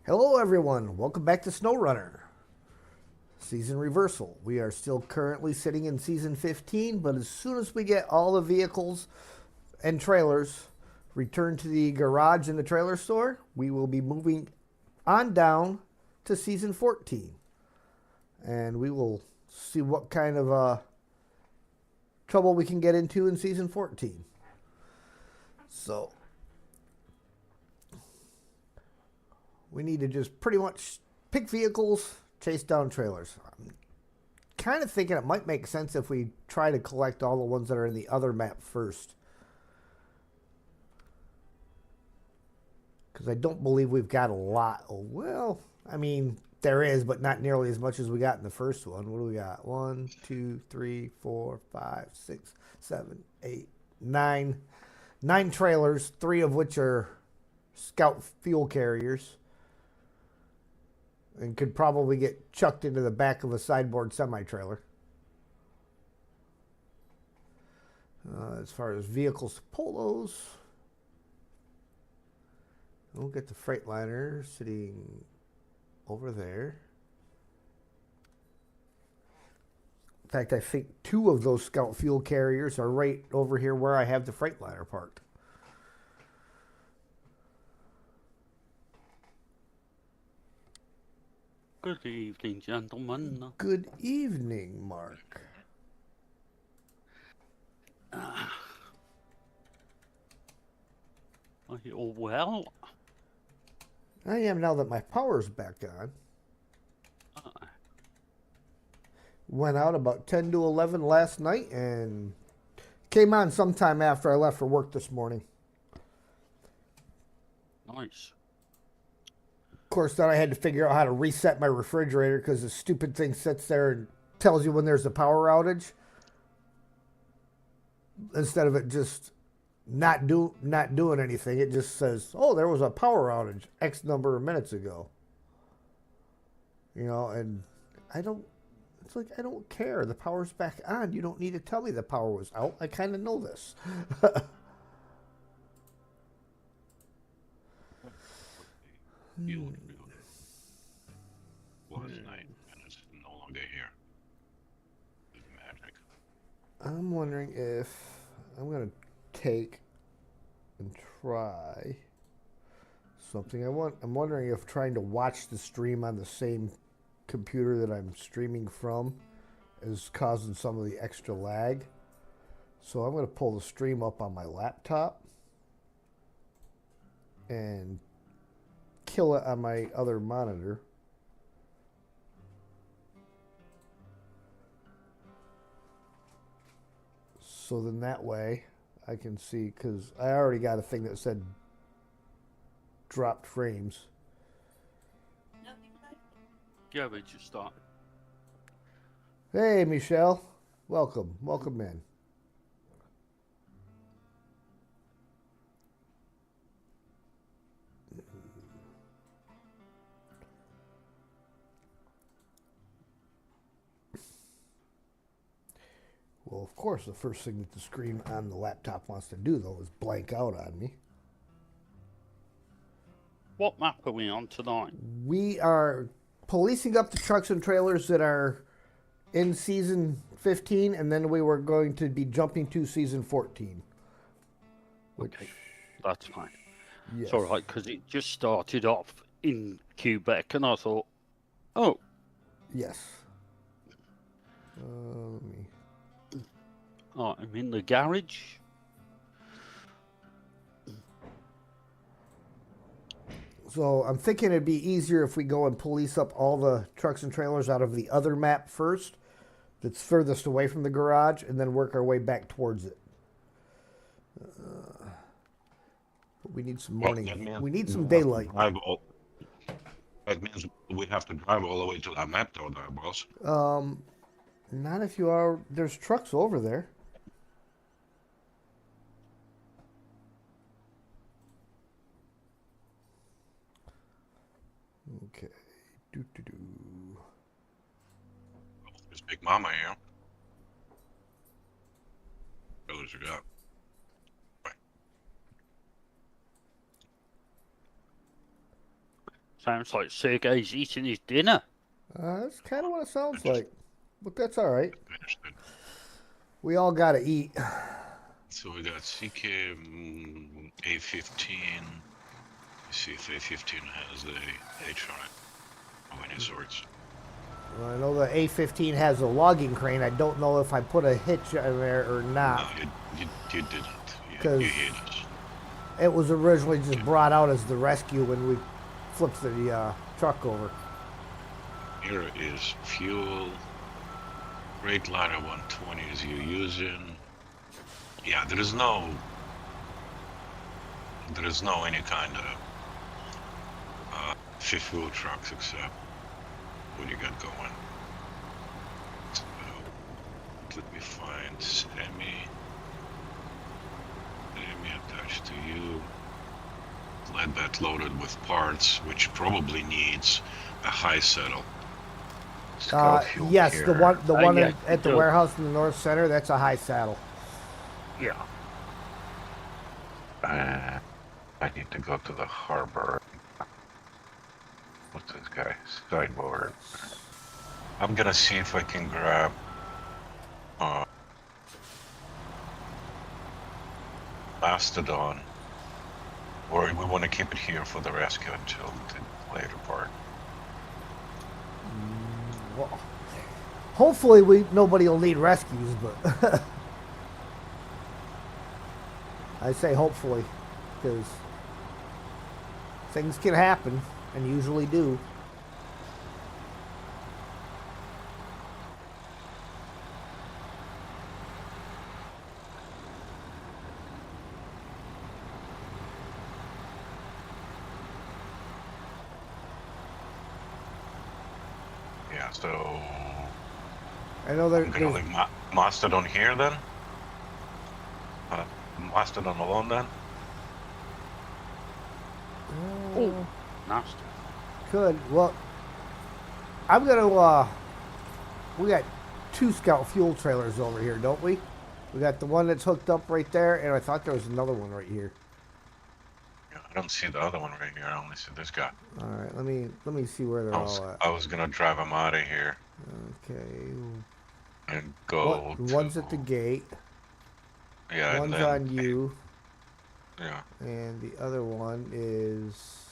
Hello, everyone. Welcome back to Snowrunner. Season reversal. We are still currently sitting in season 15, but as soon as we get all the vehicles and trailers returned to the garage in the trailer store, we will be moving on down to season 14. And we will see what kind of trouble we can get into in season 14. So, we need to just pretty much pick vehicles, chase down trailers. I'm kind of thinking it might make sense if we try to collect all the ones that are in the other map first. Because I don't believe we've got a lot. Oh, well, I mean, there is, but not nearly as much as we got in the first one. What do we got? 1, 2, 3, 4, 5, 6, 7, 8, 9. 9 trailers, 3 of which are scout fuel carriers. And could probably get chucked into the back of a sideboard semi-trailer. As far as vehicles to pull those, we'll get the Freightliner sitting over there. In fact, I think 2 of those scout fuel carriers are right over here where I have the Freightliner parked. Good evening, gentlemen. Good evening, Mark. Are you all well? I am now that my power's back on. Went out about 10 to 11 last night and came on sometime after I left for work this morning. Nice. Of course, then I had to figure out how to reset my refrigerator because the stupid thing sits there and tells you when there's a power outage instead of it just not doing anything. It just says, "Oh, there was a power outage X number of minutes ago." You know, and I don't. It's like I don't care. The power's back on. You don't need to tell me the power was out. I kind of know this. Was night and it's no longer here. It's magic. I'm wondering if I'm gonna take and try something. I'm wondering if trying to watch the stream on the same computer that I'm streaming from is causing some of the extra lag. So I'm gonna pull the stream up on my laptop and kill it on my other monitor. So then that way I can see, because I already got a thing that said dropped frames. Yeah, we just started. Hey, Michelle. Welcome. Welcome in. Well, of course, the first thing that the screen on the laptop wants to do, though, is blank out on me. What map are we on tonight? We are policing up the trucks and trailers that are in season 15, and then we were going to be jumping to season 14. Okay, that's fine. Yes. It's all right, because it just started off in Quebec, and I thought, oh. Yes. Let me... Oh, I'm in the garage. So I'm thinking it'd be easier if we go and police up all the trucks and trailers out of the other map first, that's furthest away from the garage, and then work our way back towards it. But we need some morning. We need some daylight. That means we have to drive all the way to that map, though, boss. Not if you are. There's trucks over there. Okay. Do. It's Big Mama here. What else you got? Sounds like Sergei's eating his dinner. That's kind of what it sounds like. But that's all right. Finished it. We all got to eat. So we got CK A15. Let's see if A15 has a H on it of any sorts. Well, I know the A15 has a logging crane. I don't know if I put a hitch in there or not. No, you didn't. Because You hit us. it was originally just brought out as the rescue when we flipped the truck over. Here is fuel. Rate ladder 120 is you using. Yeah, there is no any kind of fifth wheel trucks except what you got going. So, let me find semi attached to you. Lead bed loaded with parts, which probably needs a high settle. Yes, the one yeah, at the it warehouse in the north center, that's a high saddle. Yeah. I need to go to the harbor. What's this guy? Sideboard. I'm gonna see if I can grab Mastodon, or we want to keep it here for the rescue until the later part. Well, hopefully nobody will need rescues, but I say hopefully, because things can happen and usually do. Yeah, so I know I'm gonna there's leave Mastodon here then. Mastodon alone then. Oh, nasty. could. Well, I'm gonna. We got 2 scout fuel trailers over here, don't we? We got the one that's hooked up right there, and I thought there was another one right here. Yeah, I don't see the other one right here. I only see this guy. All right, let me see where they're all at. I was gonna drive him out of here Okay. and go. One's at the gate. Yeah, One's and then, on you, Yeah. and the other one is.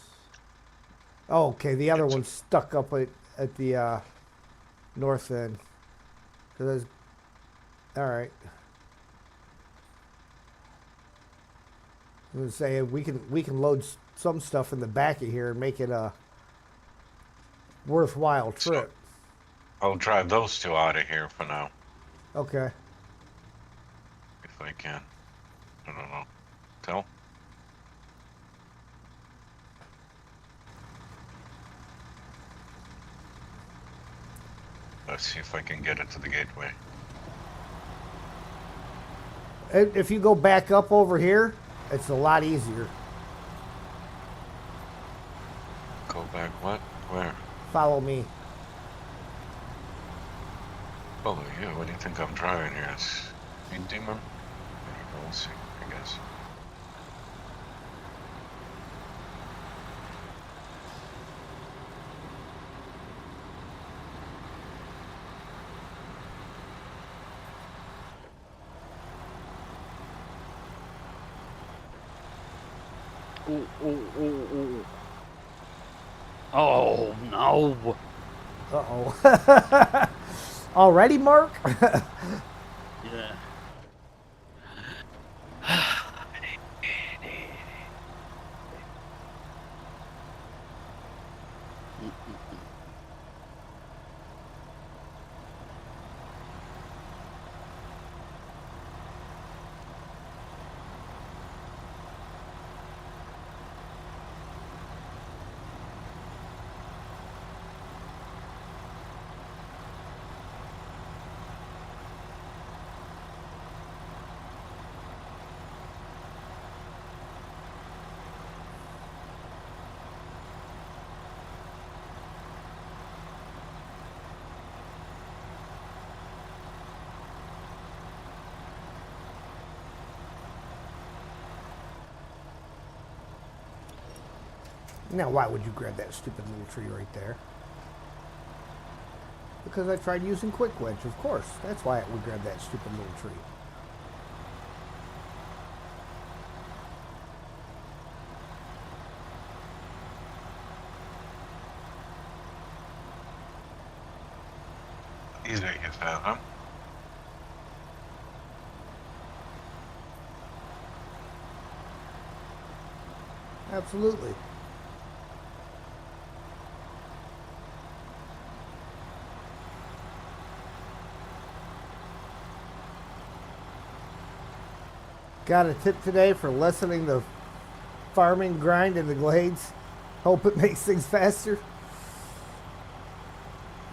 Oh, okay. The other It's- one's stuck up at the north end. All right. I was saying we can load some stuff in the back of here and make it a worthwhile trip. I'll drive those 2 out of here for now, Okay. if I can. I don't know. Tell? Let's see if I can get it to the gateway. If you go back up over here, it's a lot easier. Go back what? Where? Follow me. Oh, yeah, what do you think I'm driving here? It's a demon? We'll see, I guess. Oh no! Uh-oh. Already, Mark? Yeah. Now, why would you grab that stupid little tree right there? Because I tried using quick winch, of course. That's why it would grab that stupid little tree. Easy, he said, huh? Absolutely. Got a tip today for lessening the farming grind in the glades. Hope it makes things faster.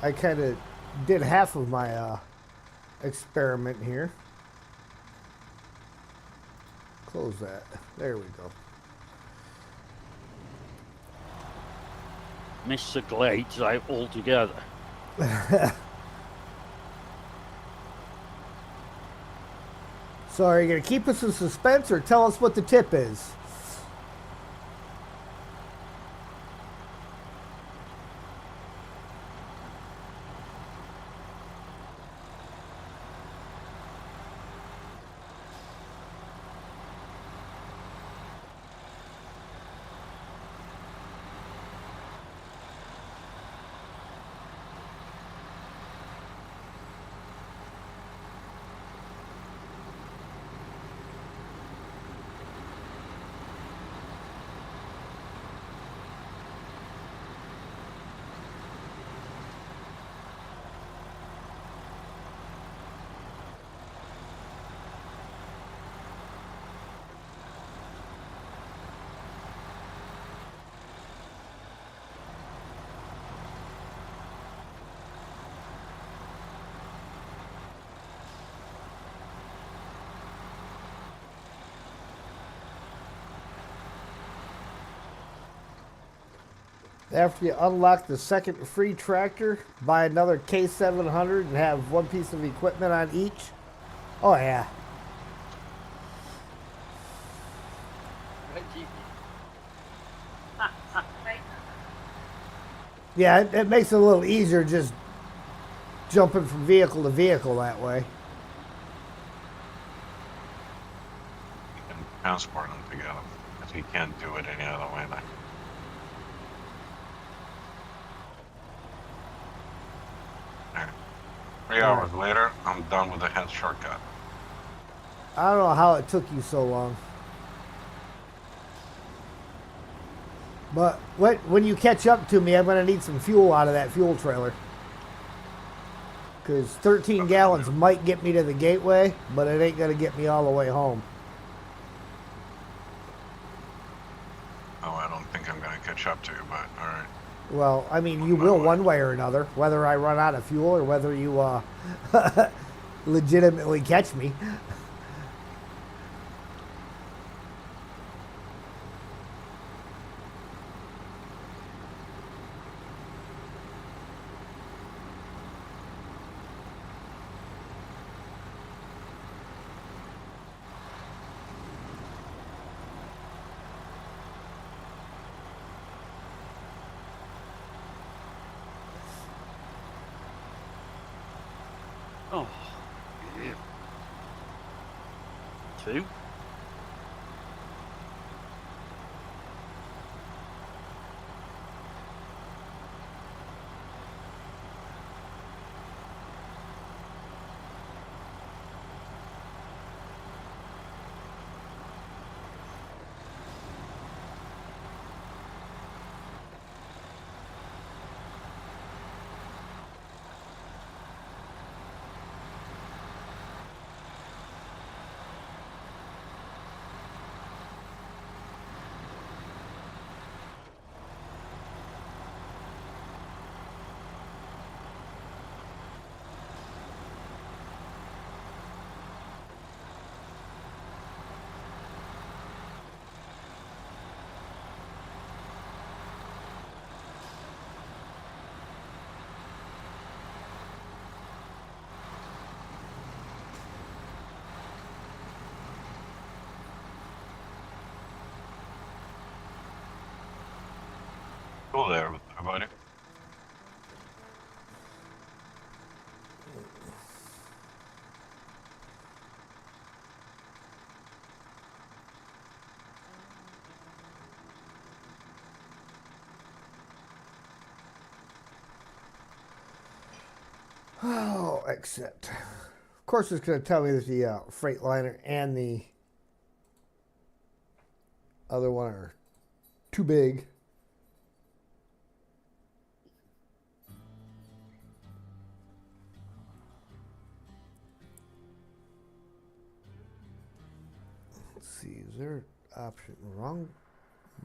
I kind of did half of my experiment here. Close that. There we go. Miss the glades out altogether. So are you going to keep us in suspense or tell us what the tip is? After you unlock the second free tractor, buy another K700 and have one piece of equipment on each. Oh yeah. Yeah, it makes it a little easier just jumping from vehicle to vehicle that way. You can transport them together, if you can't do it any other way. Then. There. 3 hours later, I'm done with the head shortcut. I don't know how it took you so long. But when you catch up to me, I'm going to need some fuel out of that fuel trailer. Because 13 gallons might get me to the gateway, but it ain't going to get me all the way home. Oh, I don't think I'm going to catch up to you, but alright. Well, I mean, you will one way or another, whether I run out of fuel or whether you legitimately catch me. Oh, yeah. 2. Cool there, everybody. Oh, except, of course, it's going to tell me that the Freightliner and the other one are too big. Let's see, is there an option? Wrong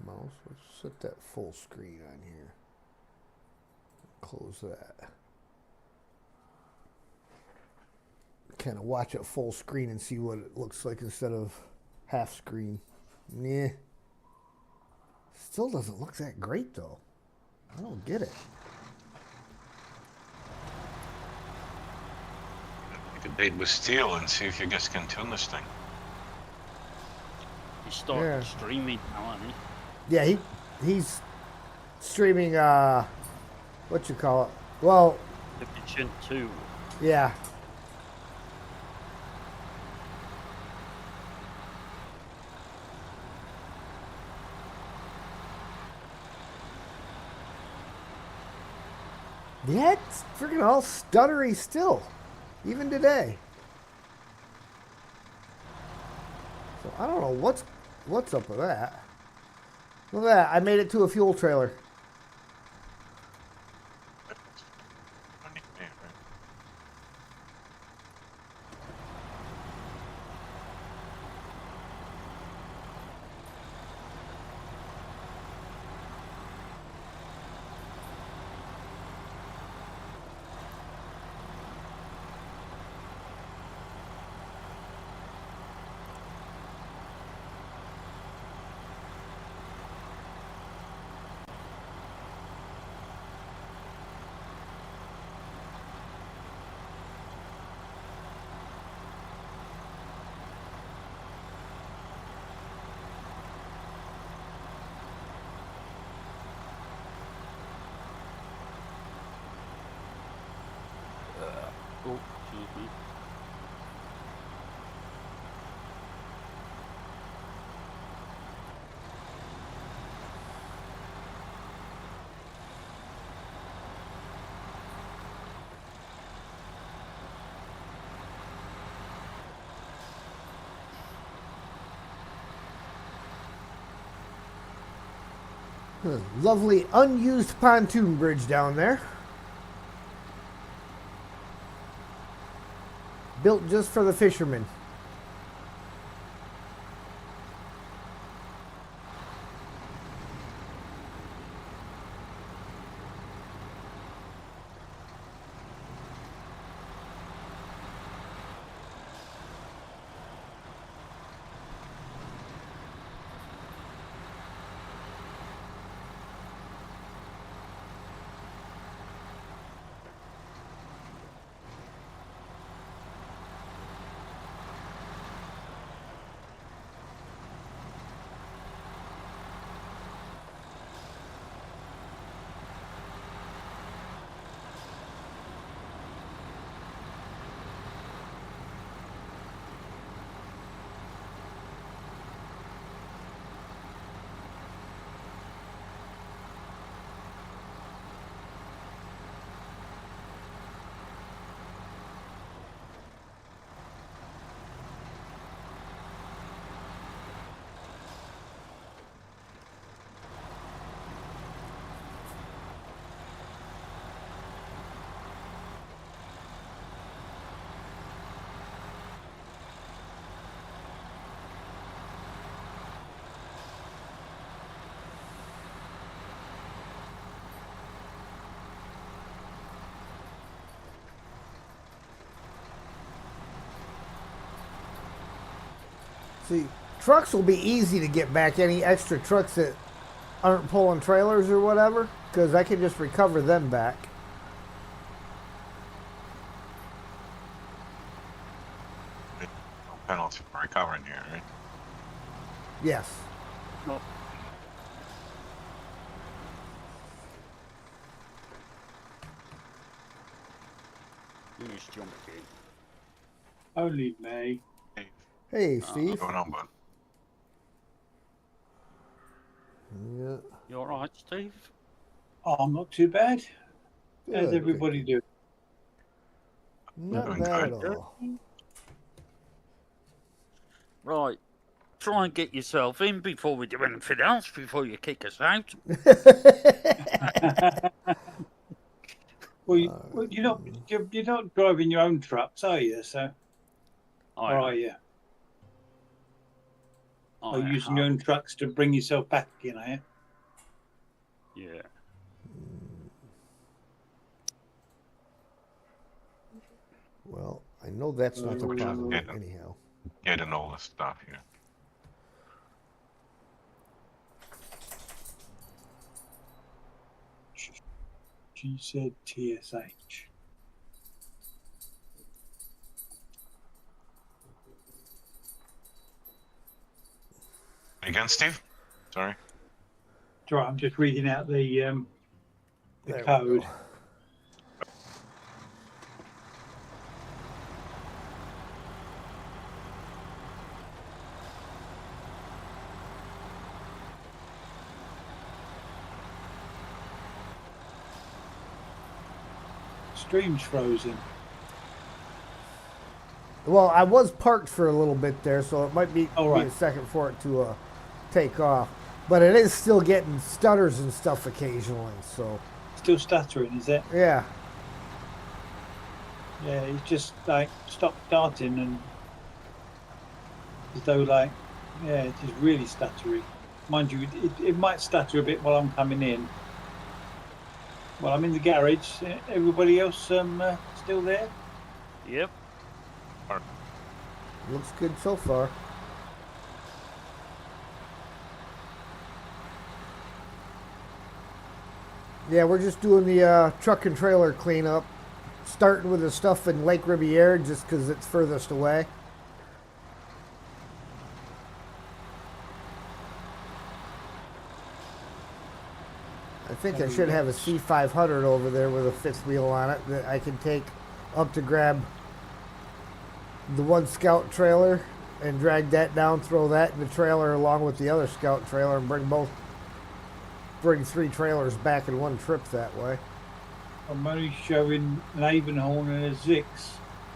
mouse. Let's set that full screen on here. Close that. Kind of watch it full screen and see what it looks like instead of half screen. Yeah. Still doesn't look that great though. I don't get it. Make a date with Steel and see if you guys can tune this thing. He started streaming now, hasn't he? Yeah, he's streaming what you call it? Well, Division 2. yeah. Yeah, it's freaking all stuttery still, even today. So I don't know what's up with that. Look at that! I made it to a fuel trailer. Oh, excuse me. Lovely unused pontoon bridge down there. Built just for the fishermen. See, trucks will be easy to get back. Any extra trucks that aren't pulling trailers or whatever, because I can just recover them back. No penalty for recovering here, right? Yes. Oh, Who's jumping? Only me. Hey, Steve. What's going on, bud? Yeah. You alright, Steve? Oh, I'm not too bad. How's Good, everybody doing? Not Doing bad good. at all. Right. Try and get yourself in before we do anything else, before you kick us out. Well, you're not driving your own trucks, are you? So, I or am. are you? Or I using your have. own trucks to bring yourself back in, are you? Yeah. Well, I know that's not the problem Yeah. anyhow. Getting all this stuff here. She said TSH. Again, Steve? Sorry. Right, I'm just reading out the There we code. go. Stream's frozen. Well, I was parked for a little bit there, so it might be, All be right. a second for it to take off. But it is still getting stutters and stuff occasionally, so Still stuttering, is it? yeah. Yeah, it's just like stop starting and as though like, yeah, it's just really stuttery. Mind you, it might stutter a bit while I'm coming in. Well, I'm in the garage. Everybody else still there? Yep. Looks good so far. Yeah, we're just doing the truck and trailer cleanup. Starting with the stuff in Lake Riviera just because it's furthest away. I think I should have a C500 over there with a fifth wheel on it that I can take up to grab the one scout trailer and drag that down, throw that in the trailer along with the other scout trailer and bring three trailers back in one trip that way. I'm only showing an Avonhorn and a Zix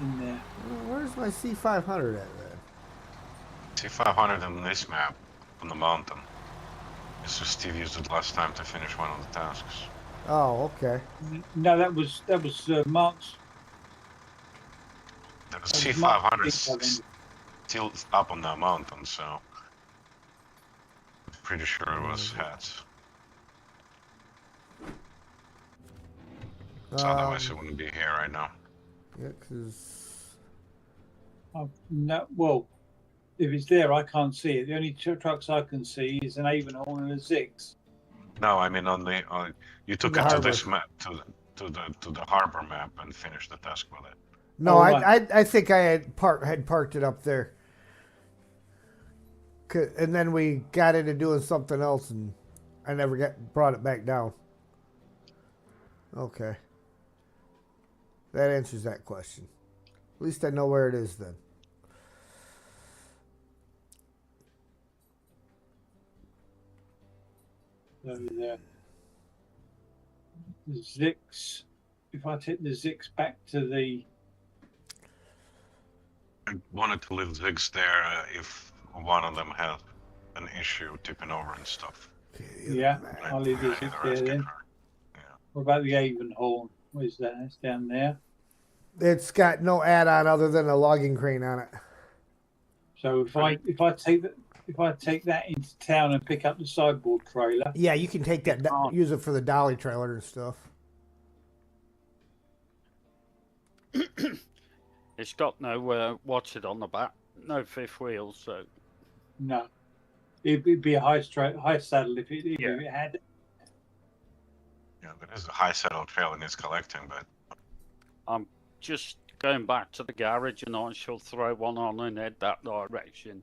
in there. Where's my C500 at then? C500 on this map, on the mountain. It's just Steve used it last time to finish one of the tasks. Oh, okay. No, that was Mark's. The Mark's C500 is C500. still up on the mountain, so I'm pretty sure it was hats. So otherwise it wouldn't be here right now. Yeah, because... No, well, if it's there, I can't see it. The only two trucks I can see is an Avonhorn and a Zix. No, I mean on the you took The it harbor. to this map to the harbor map and finished the task with it. No, Oh, right. I think I had parked it up there. And then we got into doing something else and I never brought it back down. Okay. That answers that question. At least I know where it is then. So the Zix, if I take the Zix back to the... I wanted to leave Ziggs there if one of them had an issue tipping over and stuff. Okay, Yeah, I I'll leave the either Zix there rescued then. her. What about the Avonhorn? Where's that? It's down there. It's got no add-on other than a logging crane on it. So if I take that into town and pick up the sideboard trailer, Yeah, you can take that, use it for the dolly trailer and stuff. It's got no what's it on the back, no fifth wheel, so no, it'd be a high saddle if it had. Yeah, there is a high saddle trail in its collecting, but I'm just going back to the garage and I shall throw one on and head that direction.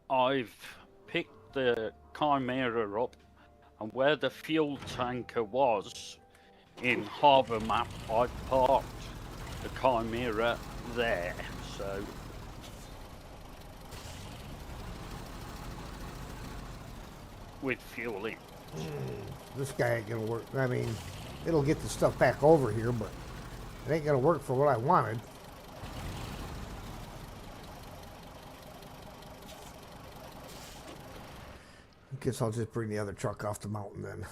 I've picked the Chimera up, and where the fuel tanker was, in Harbour Map, I parked the Chimera there, so with fuel in. This guy ain't gonna work. I mean, it'll get the stuff back over here, but it ain't gonna work for what I wanted. Guess I'll just bring the other truck off the mountain then.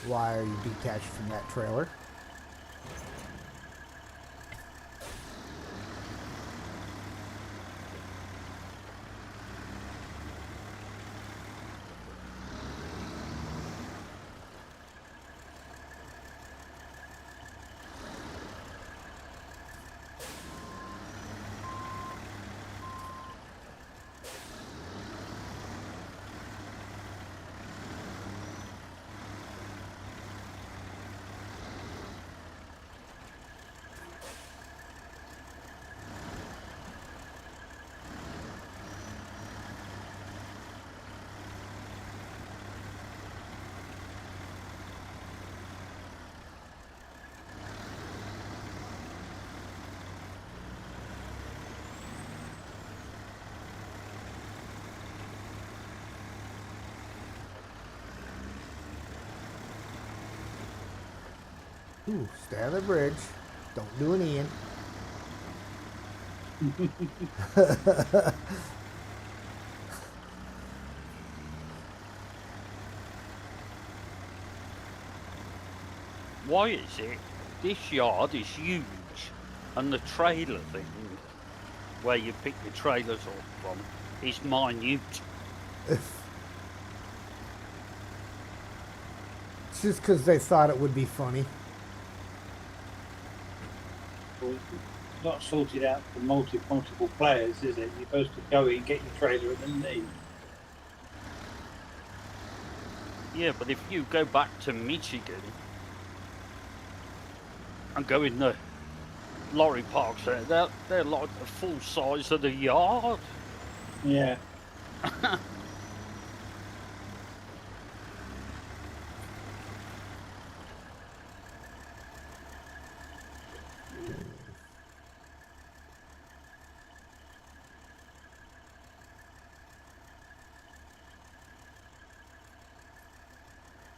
Why are you detached from that trailer? Ooh, stay on the bridge. Don't do an Ian. Why is it this yard is huge and the trailer thing where you pick your trailers up from is minute? It's just because they thought it would be funny. Well, it's not sorted out for multiple players, is it? You're supposed to go in, get your trailer, and then leave. Yeah, but if you go back to Michigan and go in the lorry parks there, they're like the full size of the yard. Yeah.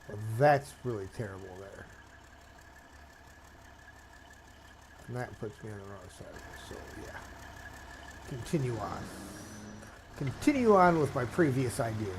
Well, that's really terrible there. And that puts me on the wrong side. So, yeah. Continue on. Continue on with my previous idea.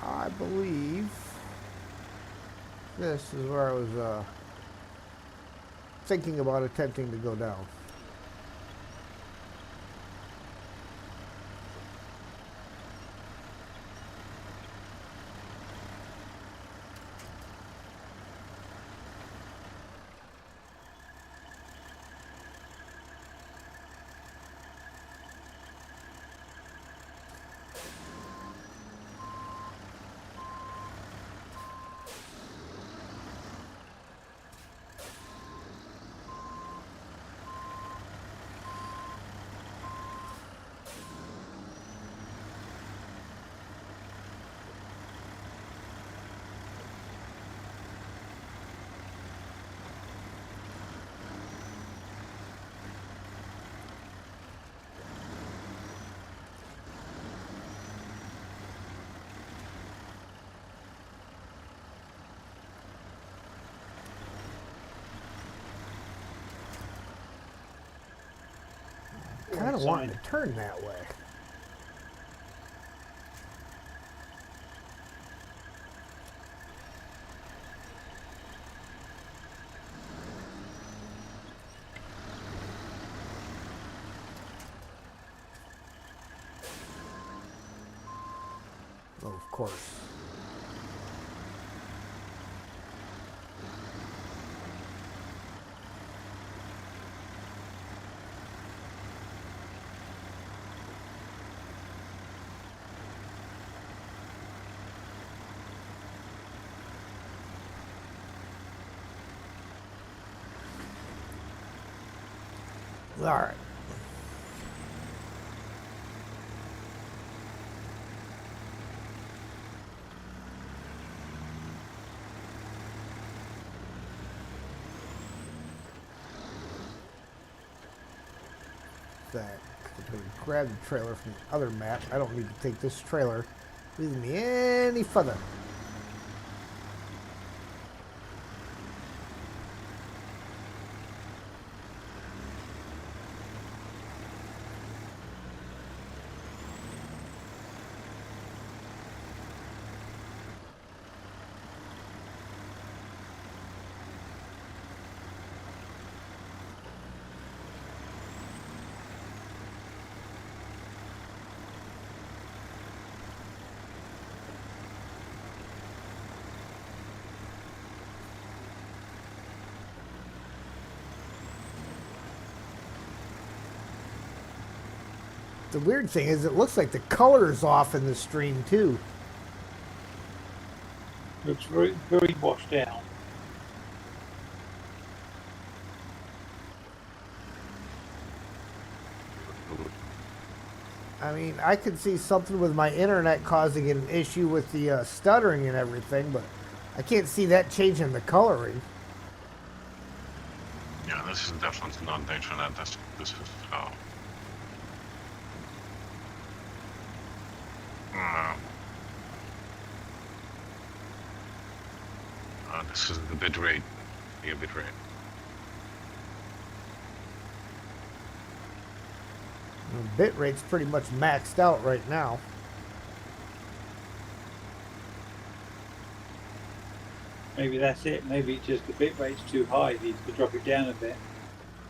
I believe this is where I was thinking about attempting to go down. kind of wanting to turn that way. Oh, of course. All right. That if we grab the trailer from the other map, I don't need to take this trailer with me any further. The weird thing is it looks like the color is off in the stream too. Looks very, very washed out. I mean, I could see something with my internet causing an issue with the stuttering and everything, but I can't see that changing the coloring. Yeah, this is definitely not the internet. This is this is the bit rate. Yeah, bit rate. The bit rate's pretty much maxed out right now. Maybe that's it. Maybe it's just the bit rate's too high. It needs to drop it down a bit.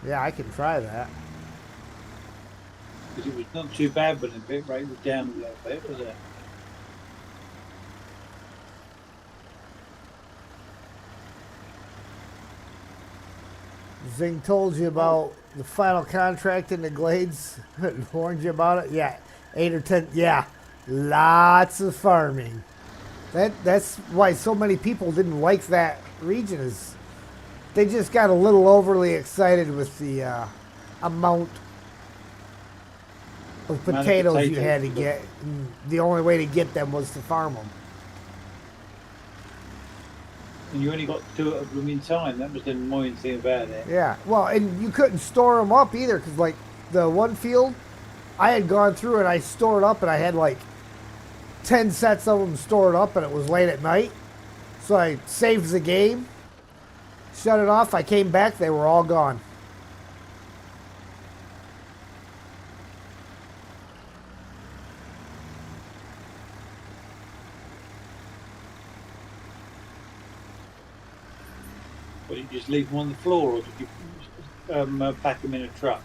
Yeah, I can try that. Because it was not too bad when the bit rate was down a little bit, was it? Zing told you about the final contract in the Glades. Warned you about it. Yeah, 8 or 10. Yeah, lots of farming. That's why so many people didn't like that region. Is they just got a little overly excited with the amount of potatoes you had to get. And the only way to get them was to farm them. And you only got 2 of them in time. That was the annoying thing about it. Yeah, well, and you couldn't store them up either, because like the one field, I had gone through and I stored up, and I had like 10 sets of them stored up, and it was late at night. So I saved the game, shut it off. I came back, they were all gone. Or did you just leave them on the floor, or did you pack them in a truck?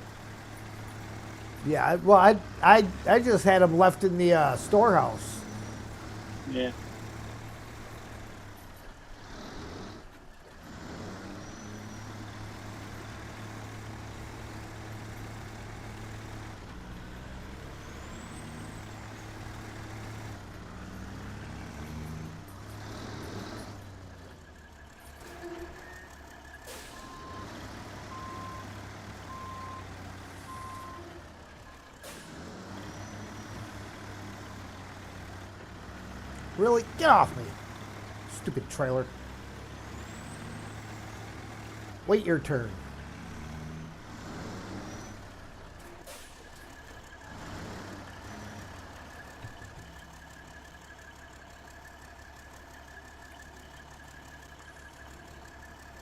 Yeah, well, I just had them left in the storehouse. Yeah. Really? Get off me. Stupid trailer. Wait your turn.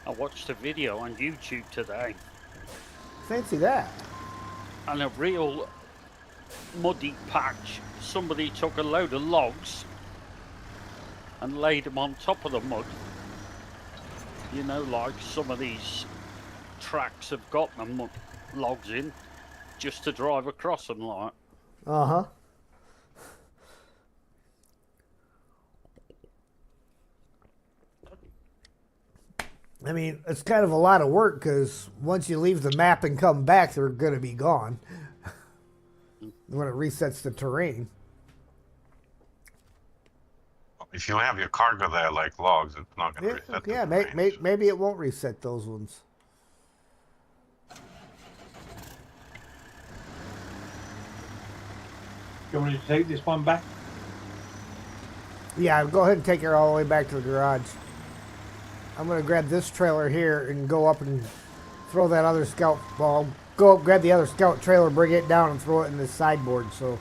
I watched a video on YouTube today. Fancy that. and a real muddy patch. Somebody took a load of logs and laid them on top of the mud. You know, like some of these tracks have got them logs in just to drive across them, like. Uh-huh. I mean, it's kind of a lot of work because once you leave the map and come back, they're going to be gone when it resets the terrain. If you have your cargo there like logs, it's not going to reset the terrain. Maybe it won't reset those ones. You want me to take this one back? Yeah, go ahead and take her all the way back to the garage. I'm going to grab this trailer here and go up and throw that other scout. Well, go up, grab the other scout trailer, bring it down, and throw it in the sideboard. So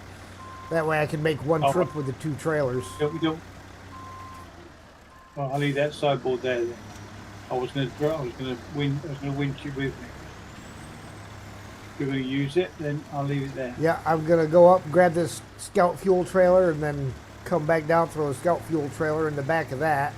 that way I can make one trip with the two trailers. We don't. Well, I'll leave that sideboard there. Then. I was going to winch it with me. If you're going to use it, then I'll leave it there. Yeah, I'm going to go up, grab this scout fuel trailer, and then come back down, throw a scout fuel trailer in the back of that.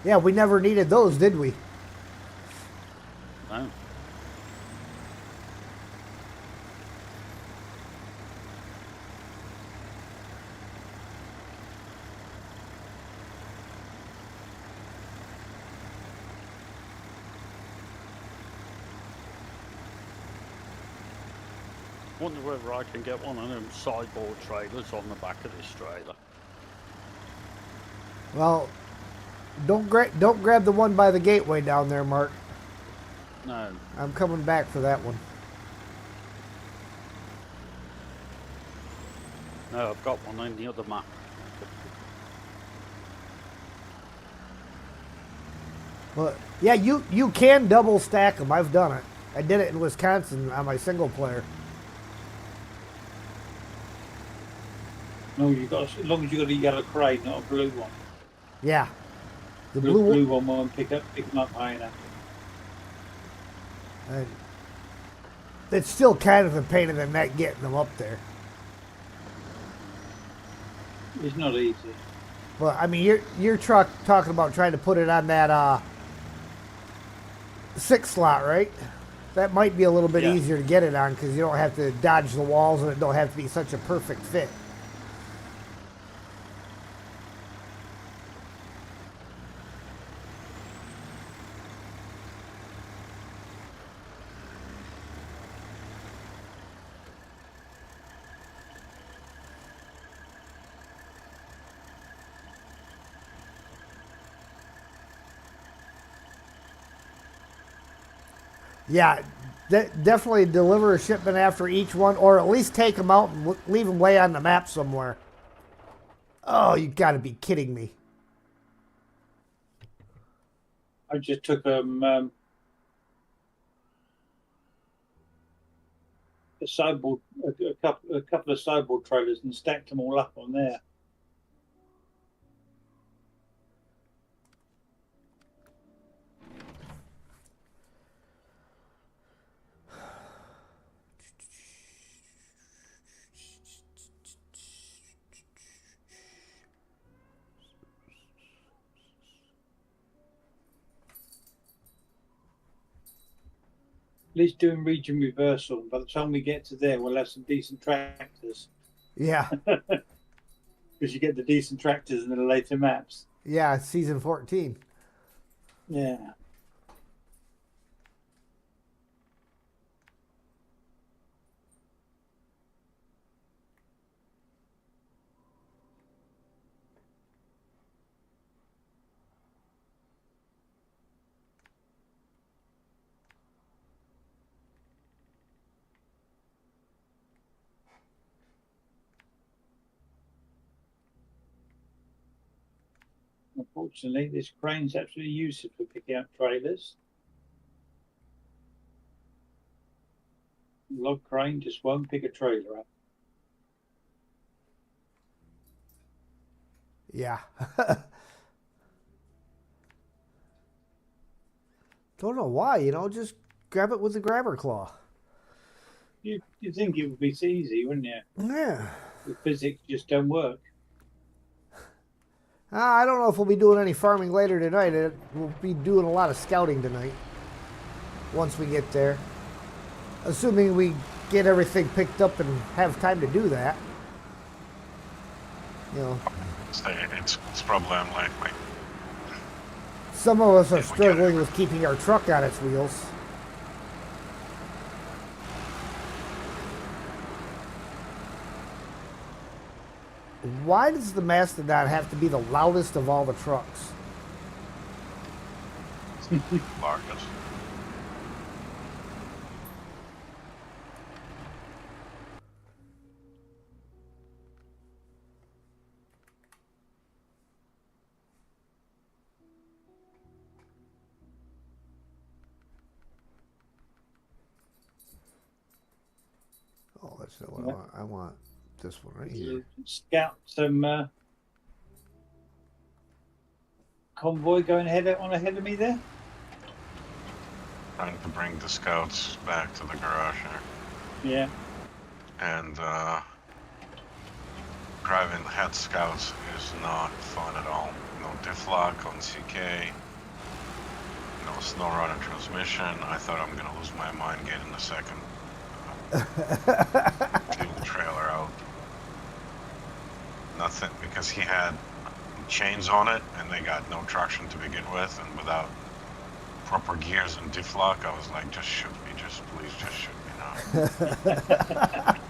Yeah, we never needed those, did we? No. Wonder whether I can get one of them sideboard trailers on the back of this trailer. Well, don't grab the one by the gateway down there, Mark. No. I'm coming back for that one. No, I've got one on the other map. Well, yeah, you can double stack them. I've done it. I did it in Wisconsin on my single player. No, you got as long as you got a yellow crate, not a blue one. Yeah, the blue one won't pick them up high enough. It's still kind of a pain in the neck getting them up there. It's not easy. Well, I mean, you're talking about trying to put it on that 6 slot, right? That might be a little bit easier to get it on because you don't have to dodge the walls and it don't have to be such a perfect fit. Yeah, definitely deliver a shipment after each one, or at least take them out and leave them way on the map somewhere. Oh, you got to be kidding me. I just took a sideboard, a couple of sideboard trailers and stacked them all up on there. At least doing region reversal. By the time we get to there, we'll have some decent tractors. Yeah. Because you get the decent tractors in the later maps. Yeah, season 14. Yeah. Unfortunately, this crane's absolutely useless for picking up trailers. Log crane just won't pick a trailer up. Yeah. Don't know why, just grab it with the grabber claw. You think it would be so easy, wouldn't you? Yeah. The physics just don't work. I don't know if we'll be doing any farming later tonight. We'll be doing a lot of scouting tonight once we get there. Assuming we get everything picked up and have time to do that. It's probably unlikely. Some of us are struggling with keeping our truck on its wheels. Why does the Mastodon have to be the loudest of all the trucks? Largest. Oh, that's not what I want. I want this one right here. Scout some convoy going ahead of me there. Trying to bring the scouts back to the garage here. Yeah. And driving head scouts is not fun at all. No diff lock on CK. No Snowrunner transmission. I thought I'm gonna lose my mind getting the second fuel trailer out. Nothing, because he had chains on it and they got no traction to begin with, and without proper gears and diff lock, I was like, just shoot me, please just shoot me now.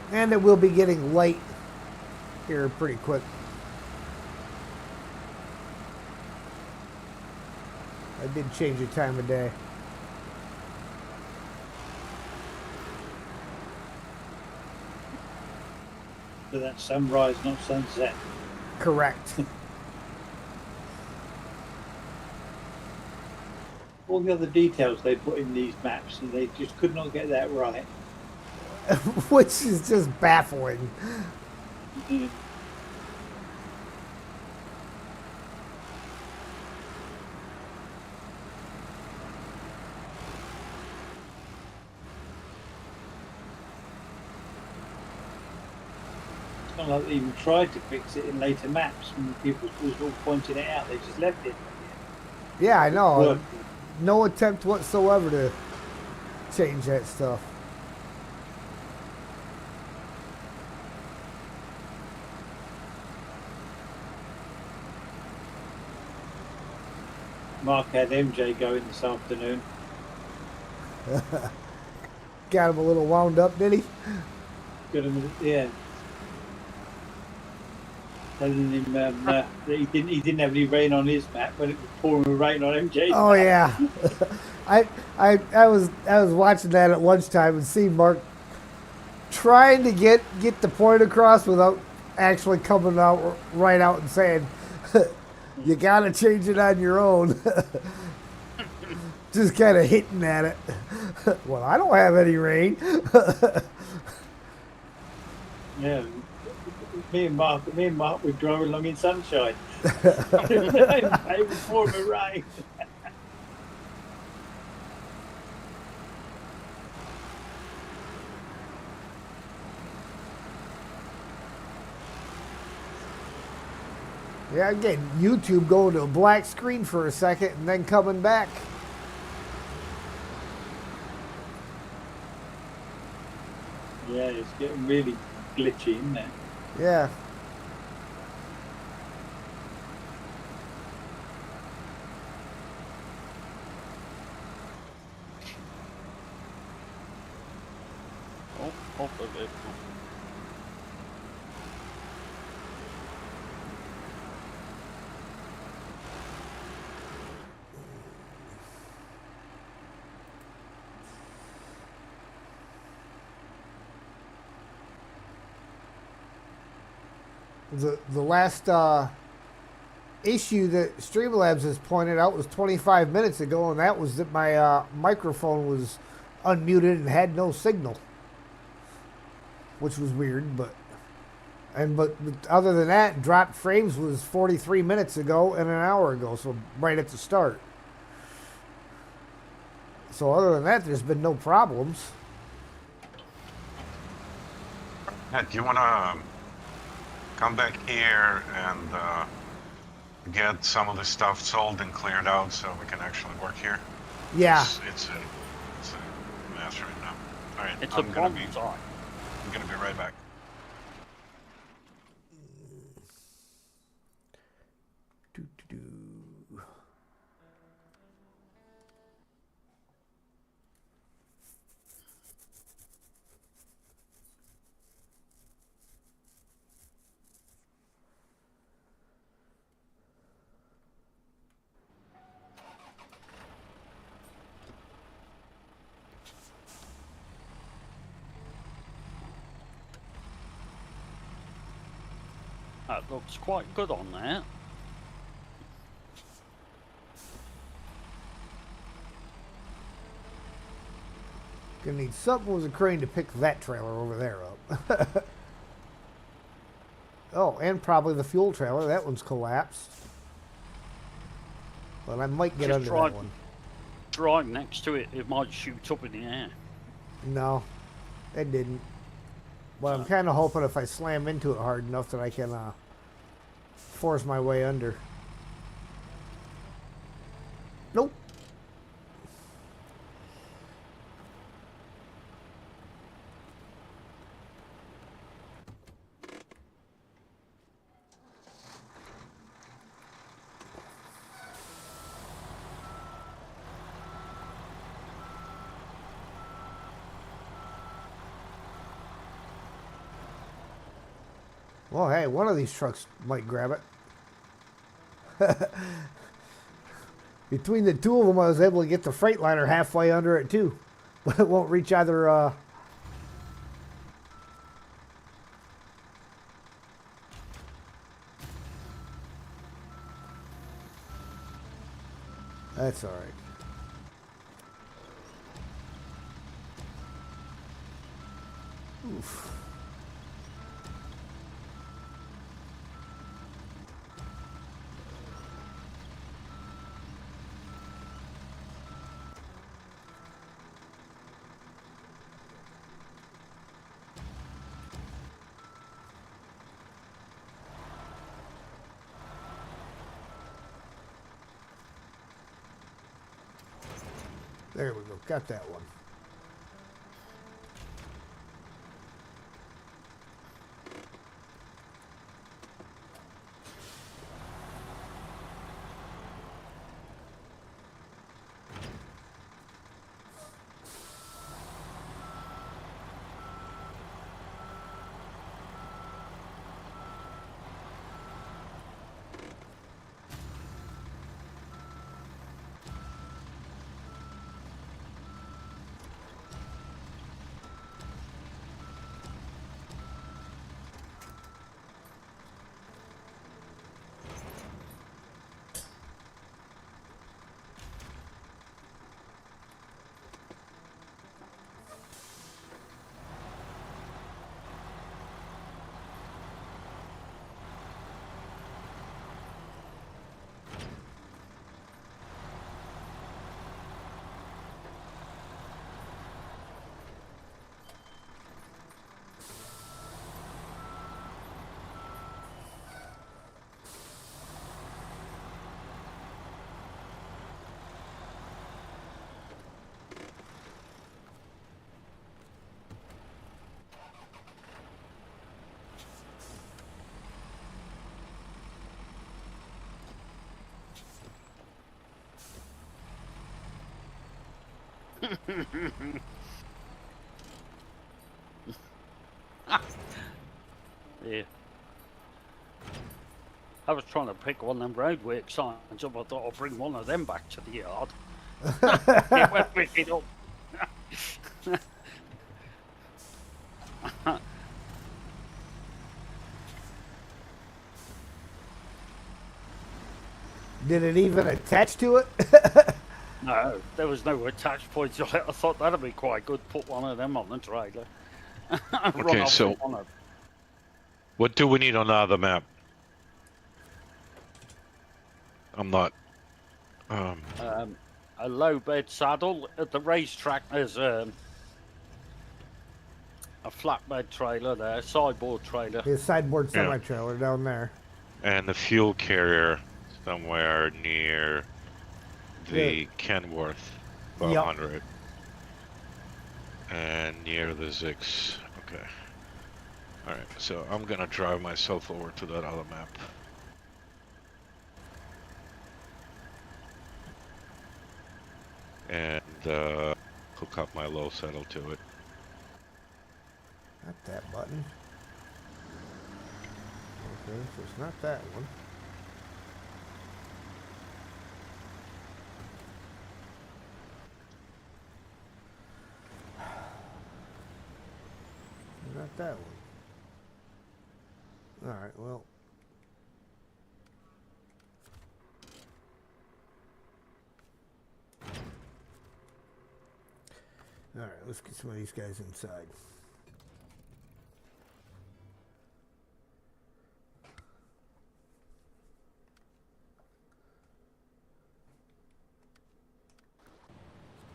And it will be getting light here pretty quick. I did change the time of day. So that's sunrise, not sunset. Correct. All the other details they put in these maps, and they just could not get that right. Which is just baffling. Mm. It's not like they even tried to fix it in later maps when people was all pointing it out. They just left it. Yeah, I know. Worked. No attempt whatsoever to change that stuff. Mark had MJ going this afternoon. Got him a little wound up, did he? Got him, yeah. Telling him that he didn't have any rain on his map, but it was pouring with rain on MJ's Oh map. yeah. I was watching that at lunchtime and seeing Mark trying to get the point across without actually coming out right out and saying, you gotta change it on your own. Just kind of hitting at it. Well, I don't have any rain. Yeah. Me and Mark were driving along in sunshine. It was pouring with rain. Yeah, again, YouTube going to a black screen for a second and then coming back. Yeah, it's getting really glitchy, isn't it? Yeah. Oh, off of it. The last issue that Streamlabs has pointed out was 25 minutes ago, and that was that my microphone was unmuted and had no signal, which was weird. But other than that, dropped frames was 43 minutes ago and an hour ago, so right at the start. So other than that, there's been no problems. Yeah, do you want to come back here and get some of the stuff sold and cleared out so we can actually work here? Yeah. It's a mess right now. All right, It's I'm a gonna bomb be site. right back. That looks quite good on there. Gonna need something with a crane to pick that trailer over there up. Oh, and probably the fuel trailer. That one's collapsed. But I might get Just under try- that one. Right next to it, it might shoot up in the air. No, it didn't. But I'm kind of hoping if I slam into it hard enough that I can force my way under. Nope. Well, hey, one of these trucks might grab it. Between the two of them, I was able to get the Freightliner halfway under it, too. But it won't reach either... That's all right. Oof. There we go. Got that one. Yeah. I was trying to pick one of them roadwork signs up. I thought I'll bring one of them back to the yard. It went pick it up. Did it even attach to it? No, there was no attach points on it. I thought that'd be quite good. Put one of them on the trailer. And run Okay, off so with one of them. what do we need on the other map? I'm not. A low bed saddle. At the racetrack, there's a flatbed trailer there, sideboard trailer. His sideboard Yeah. semi-trailer down there. And the fuel carrier somewhere near the Kenworth, about Yep. 100. And near the Zix. Okay. Alright, so I'm gonna drive myself over to that other map. And hook up my low saddle to it. Not that button. Okay, so it's not that one. Not that one. Alright, well. Alright, let's get some of these guys inside.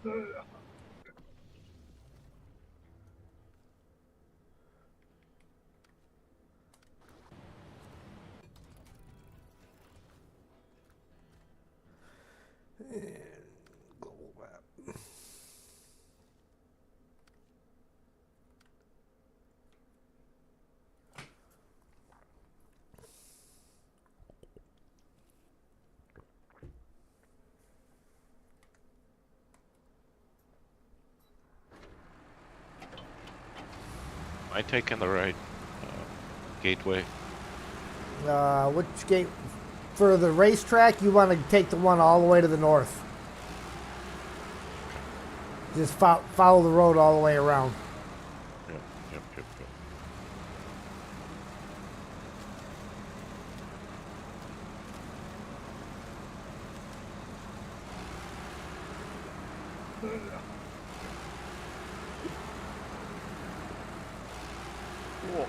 And global map. Am I taking the right gateway? Which gate? For the racetrack, you want to take the one all the way to the north. Just follow the road all the way around. Yep, yep, yep, yep. Whoa.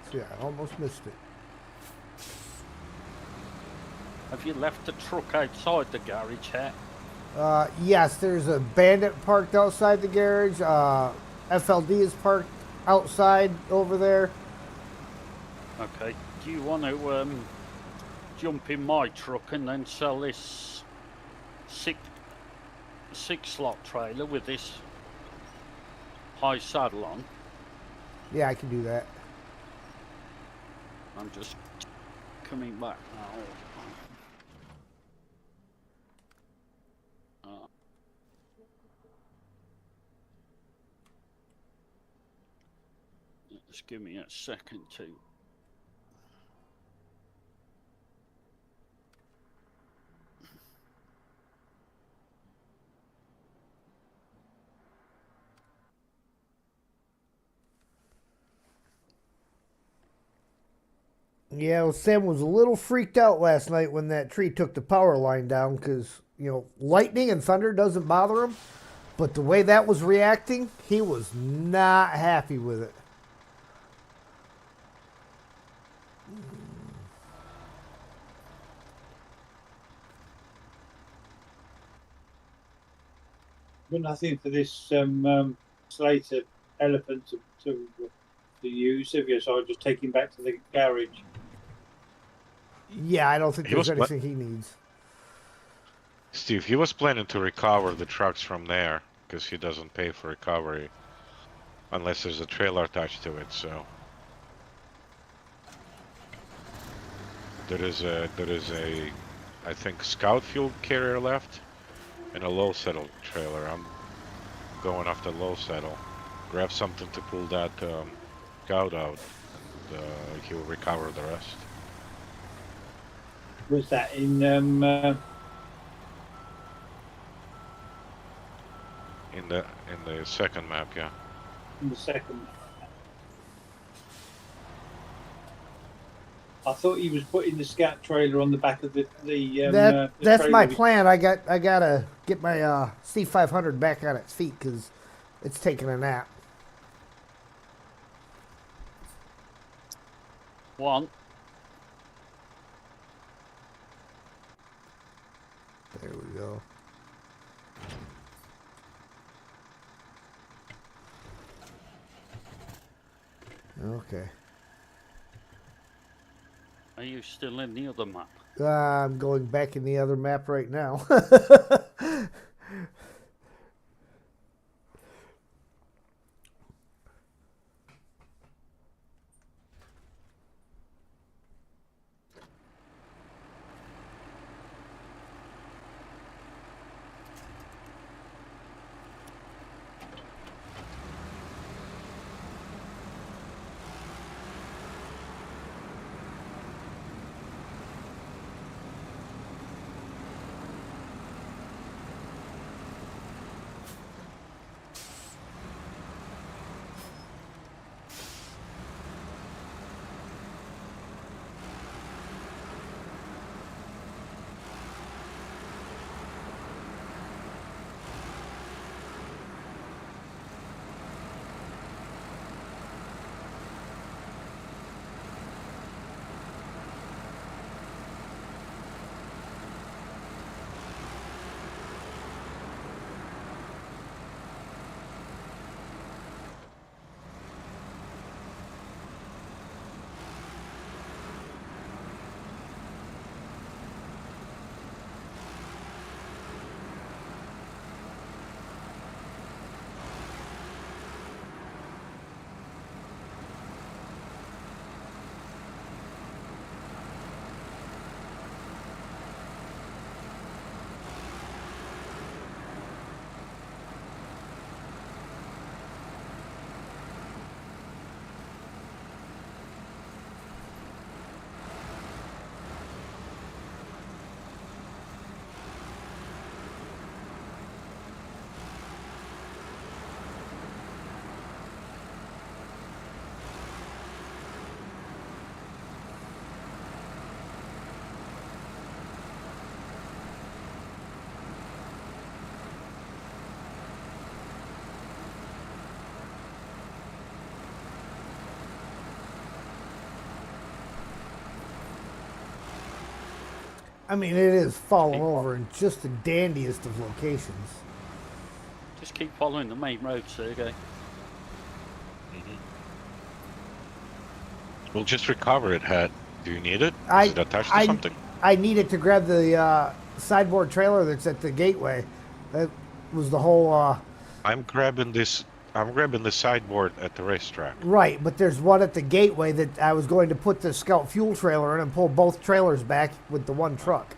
So yeah, I almost missed it. Have you left the truck outside the garage yet? Yes, there's a bandit parked outside the garage. FLD is parked outside over there. Okay. Do you want to jump in my truck and then sell this six slot trailer with this high saddle on? Yeah, I can do that. I'm just coming back now. Just give me a second to. Yeah, well, Sam was a little freaked out last night when that tree took the power line down because, you know, lightning and thunder doesn't bother him. But the way that was reacting, he was not happy with it. But nothing for this Slater elephant to use, have you? So I'll just take him back to the garage. Yeah, I don't think He there's was pla- anything he needs. Steve, he was planning to recover the trucks from there because he doesn't pay for recovery unless there's a trailer attached to it. So there is a I think scout fuel carrier left and a low settle trailer. I'm going off the low settle. Grab something to pull that scout out. He'll recover the rest. Was that in In the second map, yeah. the second? I thought he was putting the scout trailer on the back of the That's trailer my with- plan. I gotta get my C500 back on its feet because it's taking a nap. One. There we go. Okay. Are you still in the other map? I'm going back in the other map right now. I mean, it is falling over in just the dandiest of locations. Just keep following the main road, Sergey. We'll just recover it, Hat. Do you need it? I- Is it attached to I- something? I needed to grab the sideboard trailer that's at the gateway. That was the whole I'm grabbing this. I'm grabbing the sideboard at the racetrack. right, but there's one at the gateway that I was going to put the Scout fuel trailer in and pull both trailers back with the one truck.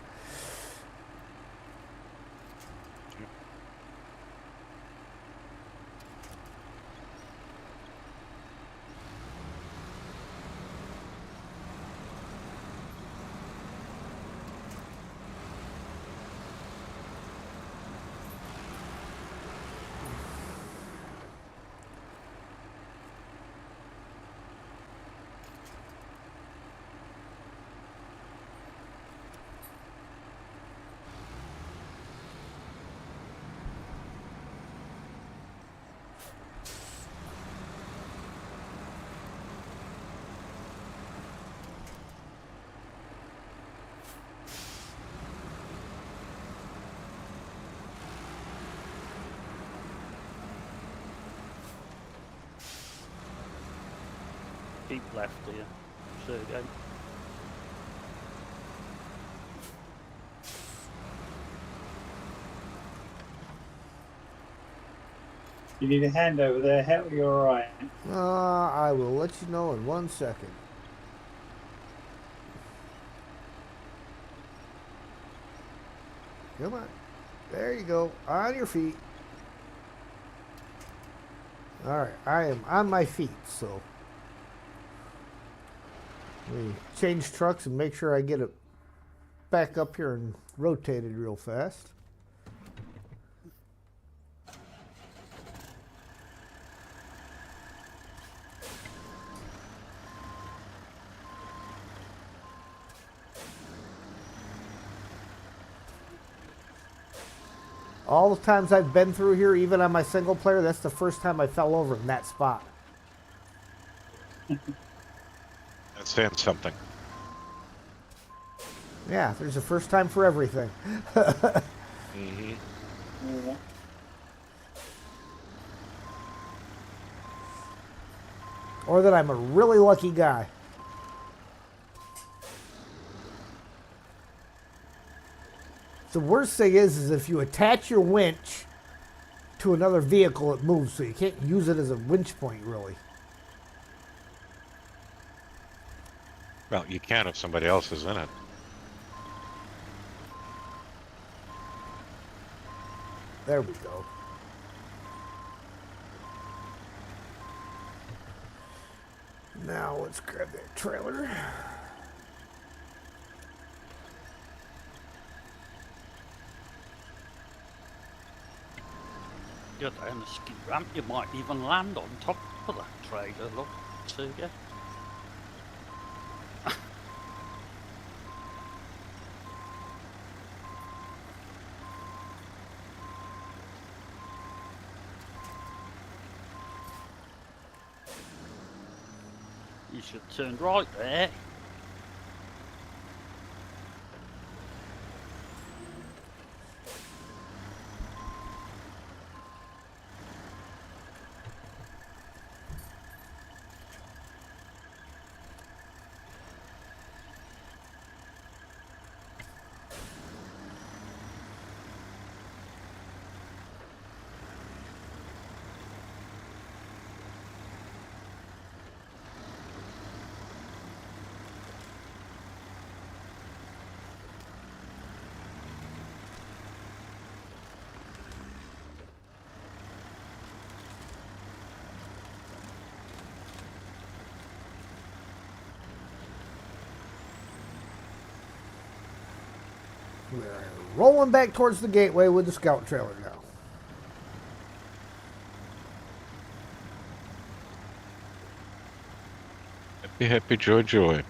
keep left here. Sergey. You need a hand over there. How are you all right? I will let you know in 1 second. Come on. There you go. On your feet. Alright, I am on my feet, so let me change trucks and make sure I get it back up here and rotated real fast. All the times I've been through here, even on my single player, that's the first time I fell over in that spot. That's saying something. Yeah, there's a first time for everything. Mm-hmm. Yeah. Or that I'm a really lucky guy. The worst thing is if you attach your winch to another vehicle, it moves, so you can't use it as a winch point, really. Well, you can if somebody else is in it. There we go. Now let's grab that trailer. Go down the ski ramp, you might even land on top of that trailer, look, Sergey. You should turn right there. We're rolling back towards the gateway with the scout trailer now. Happy, happy, joy, joy.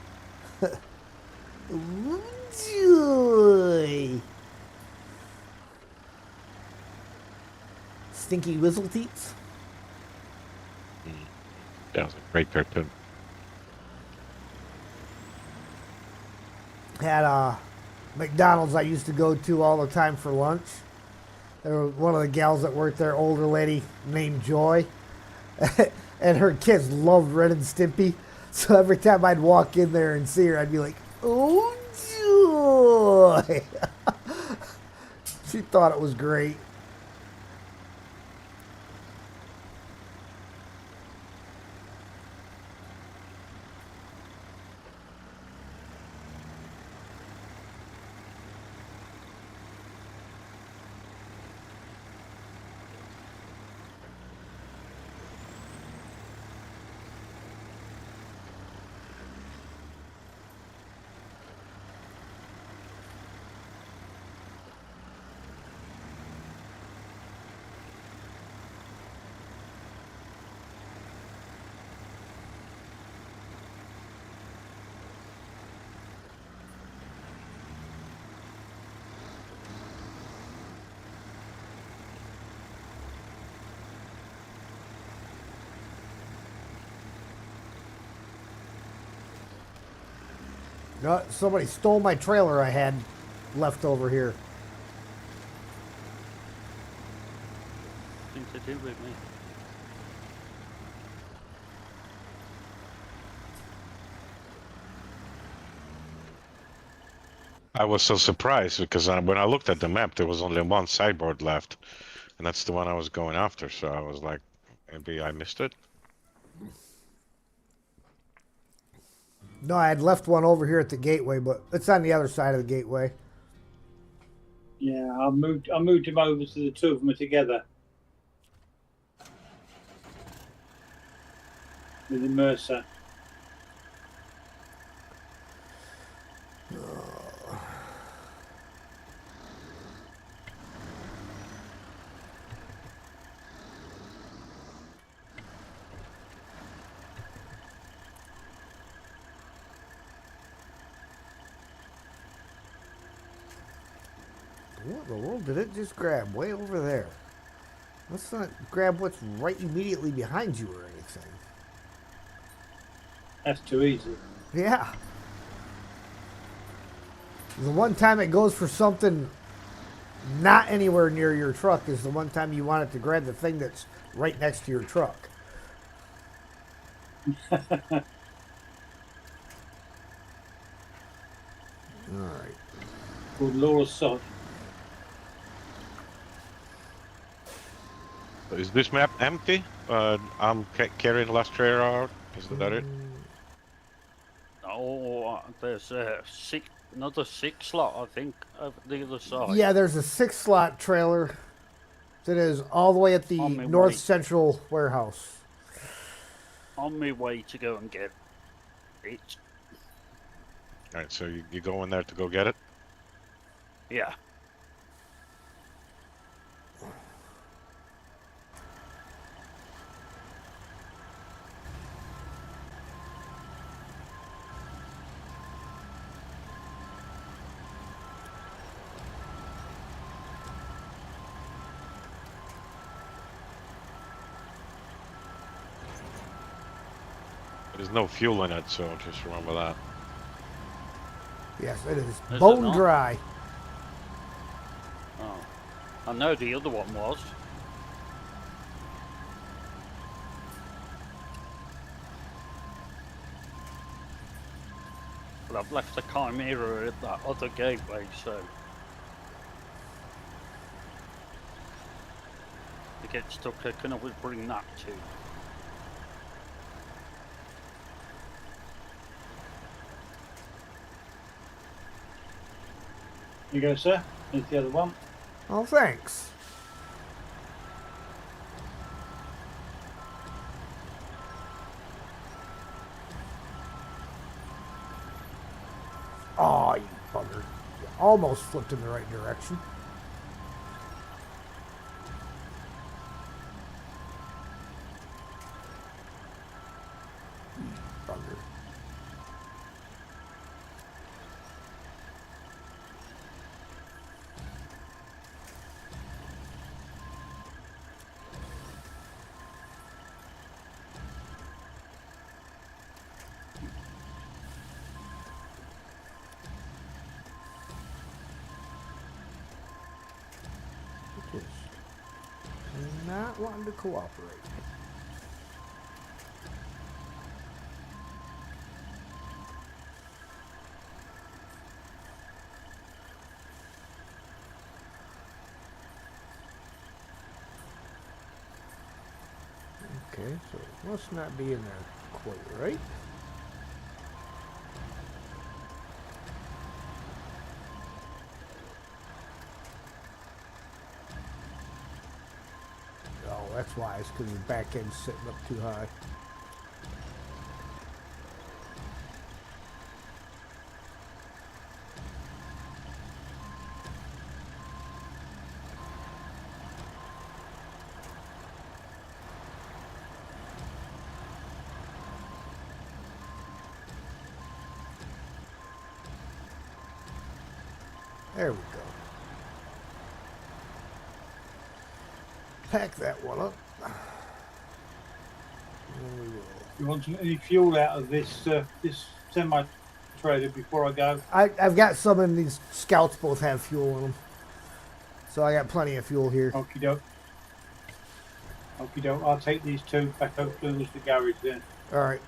Joy. Stinky Whizzle Teats. That was a great cartoon. Had McDonald's I used to go to all the time for lunch. There was one of the gals that worked there, older lady named Joy. And her kids loved Ren and Stimpy. So every time I'd walk in there and see her, I'd be like, oh, Joy. She thought it was great. No, somebody stole my trailer I had left over here. Nothing to do with me. I was so surprised because when I looked at the map, there was only one sideboard left, and that's the one I was going after. So I was like, maybe I missed it. No, I had left one over here at the gateway, but it's on the other side of the gateway. Yeah, I moved him over so the two of them are together. With the Mercer. What in the world did it just grab way over there? Let's not grab what's right immediately behind you or anything. That's too easy. Yeah. The one time it goes for something not anywhere near your truck is the one time you want it to grab the thing that's right next to your truck. All right. Called Laura's Sod. Is this map empty? I'm carrying last trailer out. Is that it? Oh, there's another 6 slot, I think, over the other side. Yeah, there's a 6-slot trailer that is all the way at the On my north way. central warehouse. On my way to go and get it. All right, so you go in there to go get it. Yeah. There's no fuel in it, so just remember that. Yes, it is it bone not? dry. Oh. I know the other one was. But I've left the Chimera at that other gateway, so if it gets stuck, I can always bring that too. Here you go, sir. Here's the other one. Oh, thanks. Oh, you bugger. You almost flipped in the right direction. You bugger. Just not wanting to cooperate. Okay, so it must not be in there quite right. Oh, that's why. It's because the back end's sitting up too high. There we go. Pack that one up. And we will. You want any fuel out of this this semi trailer before I go? I've got some in these scouts. Both have fuel in them, so I got plenty of fuel here. Okie doke. Okie doke. I'll take these two back up to the garage then. All right.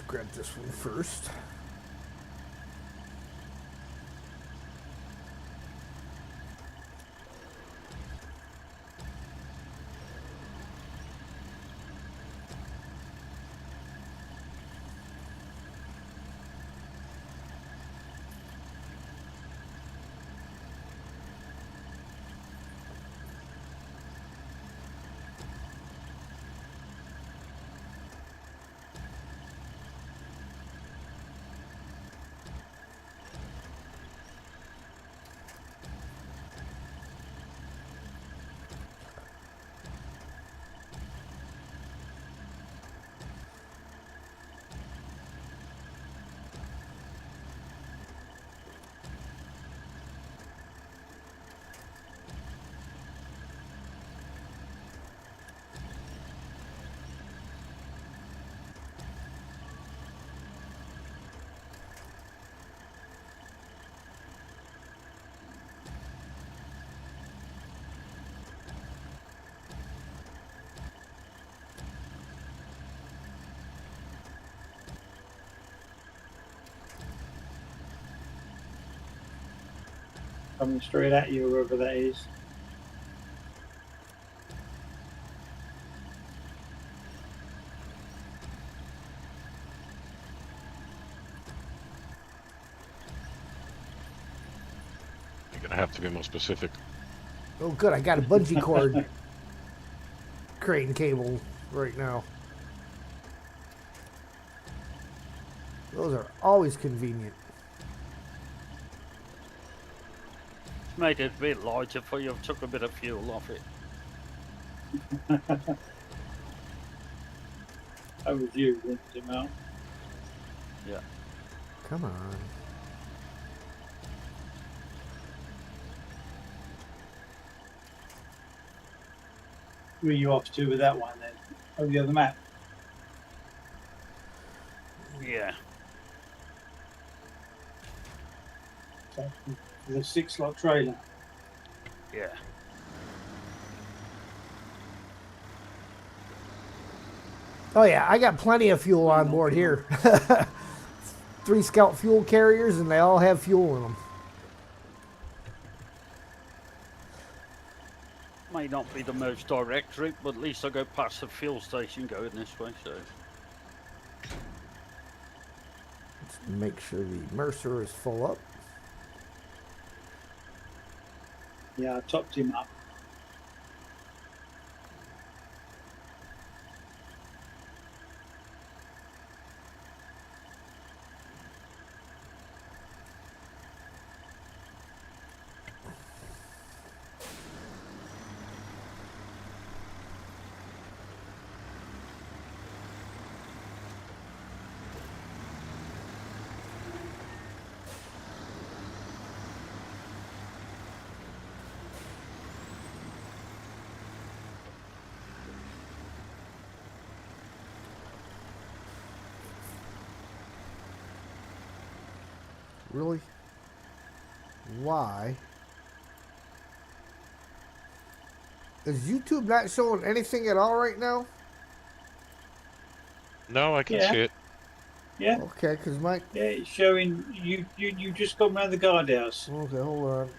grab this one first. Coming straight at you, wherever that is. You're gonna have to be more specific. Oh, good. I got a bungee cord crane cable right now. Those are always convenient. Made it a bit lighter for you. I've took a bit of fuel off it. Over you, Lindsay Mount. Yeah. Come on. Where are you off to with that one then? Over the other map? Yeah. So, the 6-slot trailer. Yeah. Oh yeah, I got plenty of fuel on board here. 3 Scout fuel carriers, and they all have fuel in them. May not be the most direct route, but at least I go past the fuel station going this way, so. Let's make sure the Mercer is full up. Yeah, I topped him up. Really? Why? Is YouTube not showing anything at all right now? No, I can Yeah. see it. Yeah, Okay, because my... yeah, it's showing you just got around the guardhouse. Okay, hold on.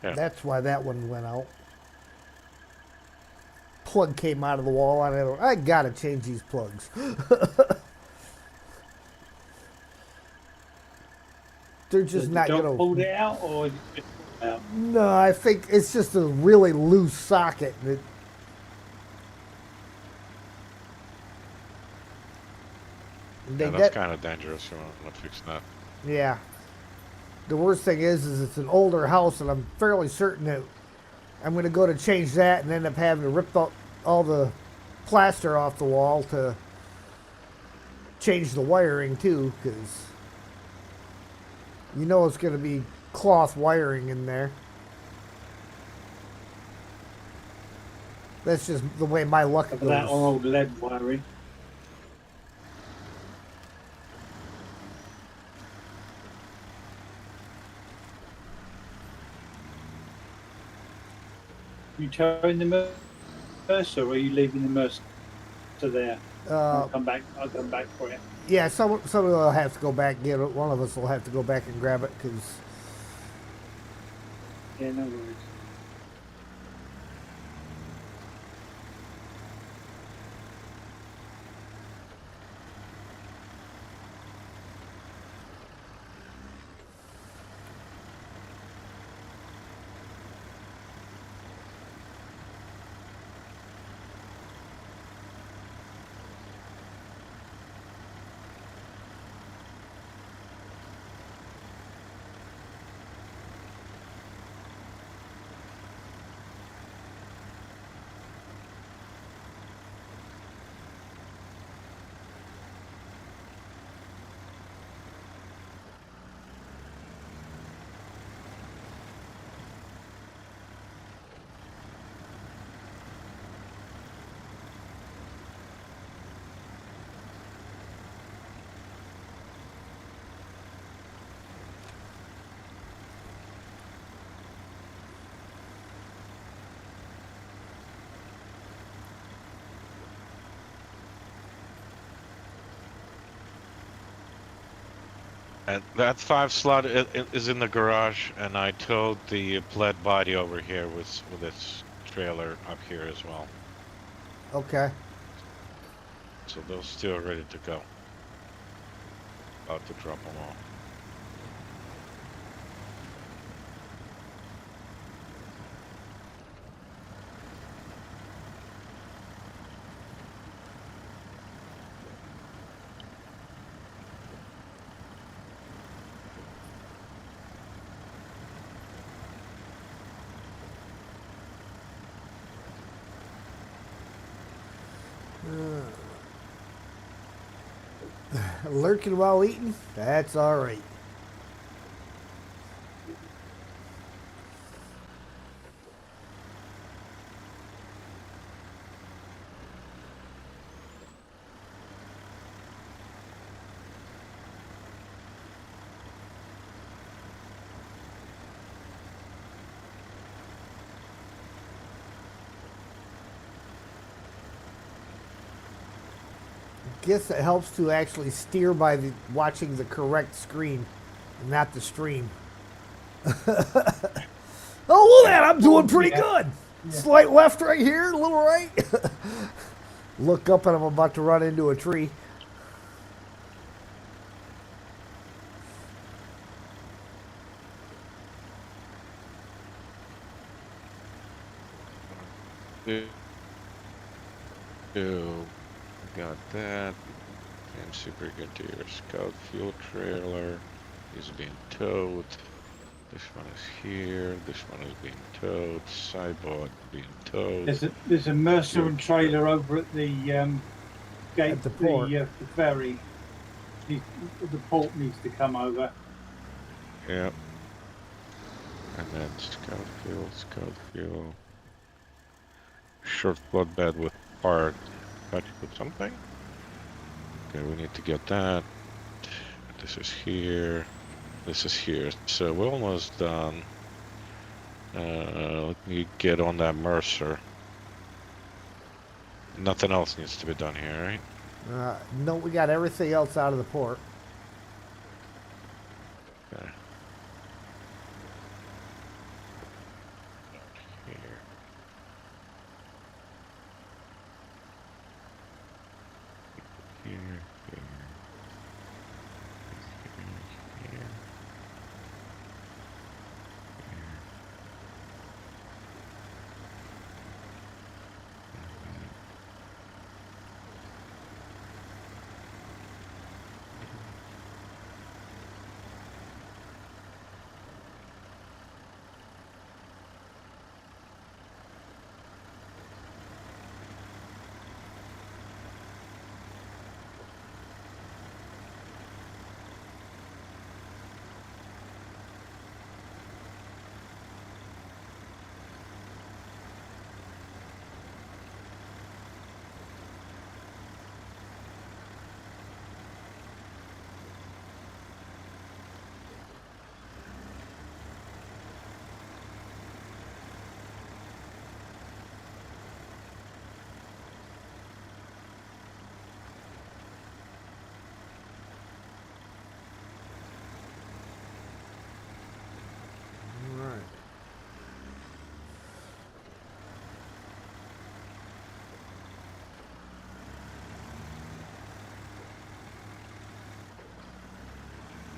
Yeah. That's why that one went out. Plug came out of the wall. I gotta change these plugs. They're just not Dog gonna... pulled it out, or you just pulled it out? No, I think it's just a really loose socket. They Yeah, get, that's kind of dangerous. You want to fix that. yeah. The worst thing is it's an older house, and I'm fairly certain that I'm going to go to change that and end up having to rip all the plaster off the wall to change the wiring too, because you know it's going to be cloth wiring in there. That's just the way my luck Of that goes. old lead wiring. You towing the Mercer, or are you leaving the Mercer there? I'll come back. I'll come back for it. Yeah, somebody will have to go back and get it. One of us will have to go back and grab it because Yeah, no worries. And that 5 slot is in the garage, and I towed the pled body over here with its trailer up here as well. okay. So those two are ready to go. About to drop them off. Lurking while eating? That's all right. Guess it helps to actually steer by watching the correct screen, and not the stream. Oh, look at that! I'm doing pretty good. Slight left right here, a little right. Look up and I'm about to run into a tree. Got that. And super good to your scout fuel trailer. Is being towed. This one is here. This one is being towed. Sideboard being towed. There's a Mercer and trailer over at the gate, At the port. the ferry. The port needs to come over. Yep. And then scout fuel. Short flood bed with part. Got you put something? Okay, we need to get that. This is here. This is here. So we're almost done. Let me get on that Mercer. Nothing else needs to be done here, right? No, we got everything else out of the port. Okay. Here. Here, here. Here.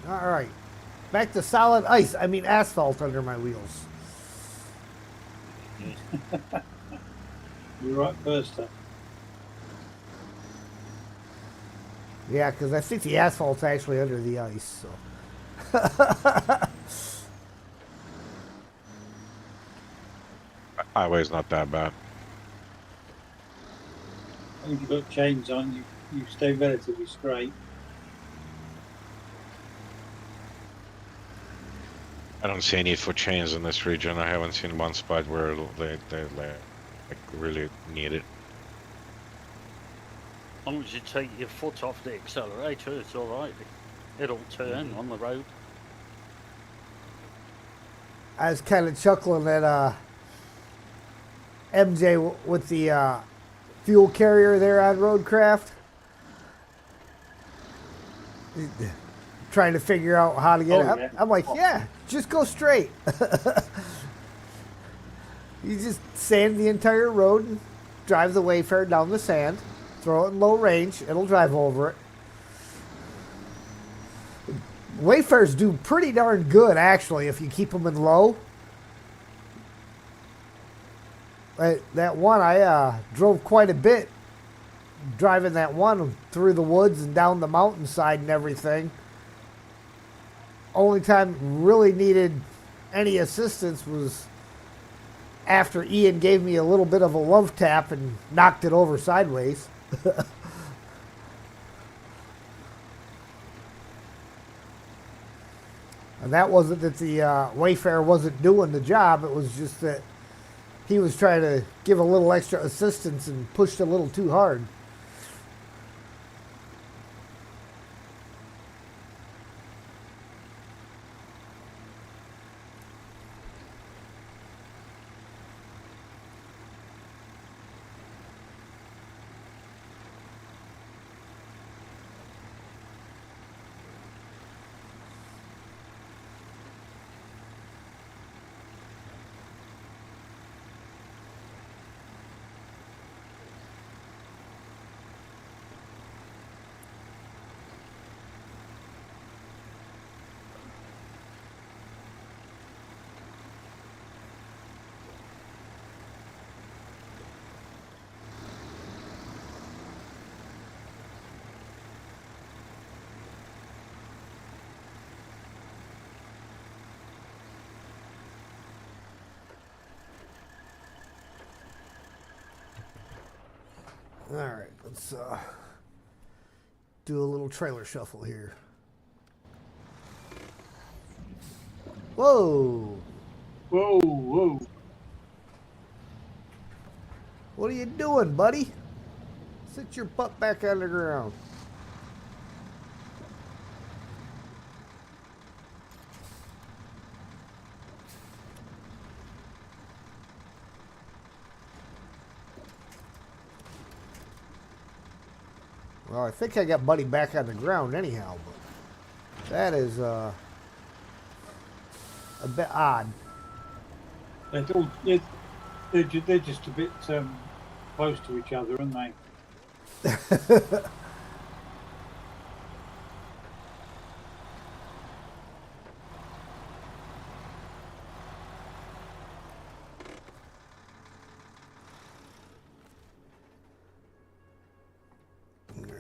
All right. Back to solid ice. I mean asphalt under my wheels. You're right first time. Yeah, because I think the asphalt's actually under the ice. So. Highway's not that bad. If you've got chains on, you stay relatively straight. I don't see any for chains in this region. I haven't seen one spot where they like really need it. As long as you take your foot off the accelerator, it's all right. It'll turn on the road. I was kind of chuckling at MJ with the fuel carrier there on Roadcraft. Trying to figure out how to get it. Yeah. I'm like, yeah, just go straight. You just sand the entire road and drive the Wayfarer down the sand. Throw it in low range. It'll drive over it. Wayfarers do pretty darn good, actually, if you keep them in low. That one, I drove quite a bit driving that one through the woods and down the mountainside and everything. Only time really needed any assistance was after Ian gave me a little bit of a love tap and knocked it over sideways. And that wasn't that the Wayfarer wasn't doing the job. It was just that he was trying to give a little extra assistance and pushed a little too hard. All right, let's do a little trailer shuffle here. Whoa! Whoa, whoa. What are you doing, buddy? Sit your butt back on the ground. Well, I think I got Buddy back on the ground anyhow, but that is a bit odd. They're just a bit close to each other, aren't they?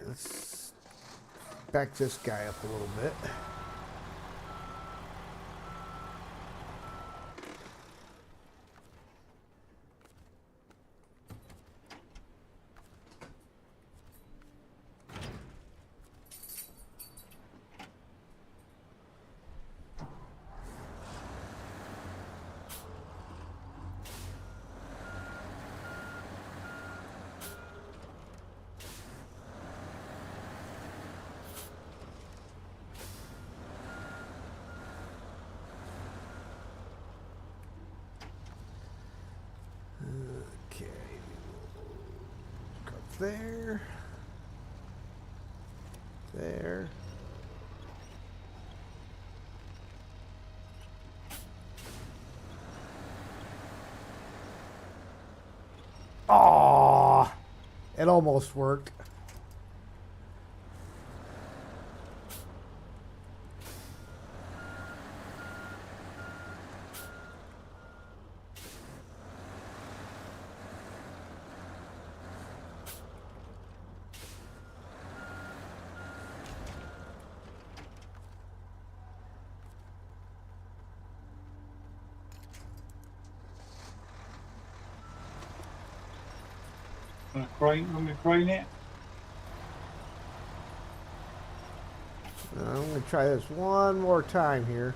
Let's back this guy up a little bit. There. There. Aww. It almost worked. I'm gonna crane it. I'm going to try this one more time here.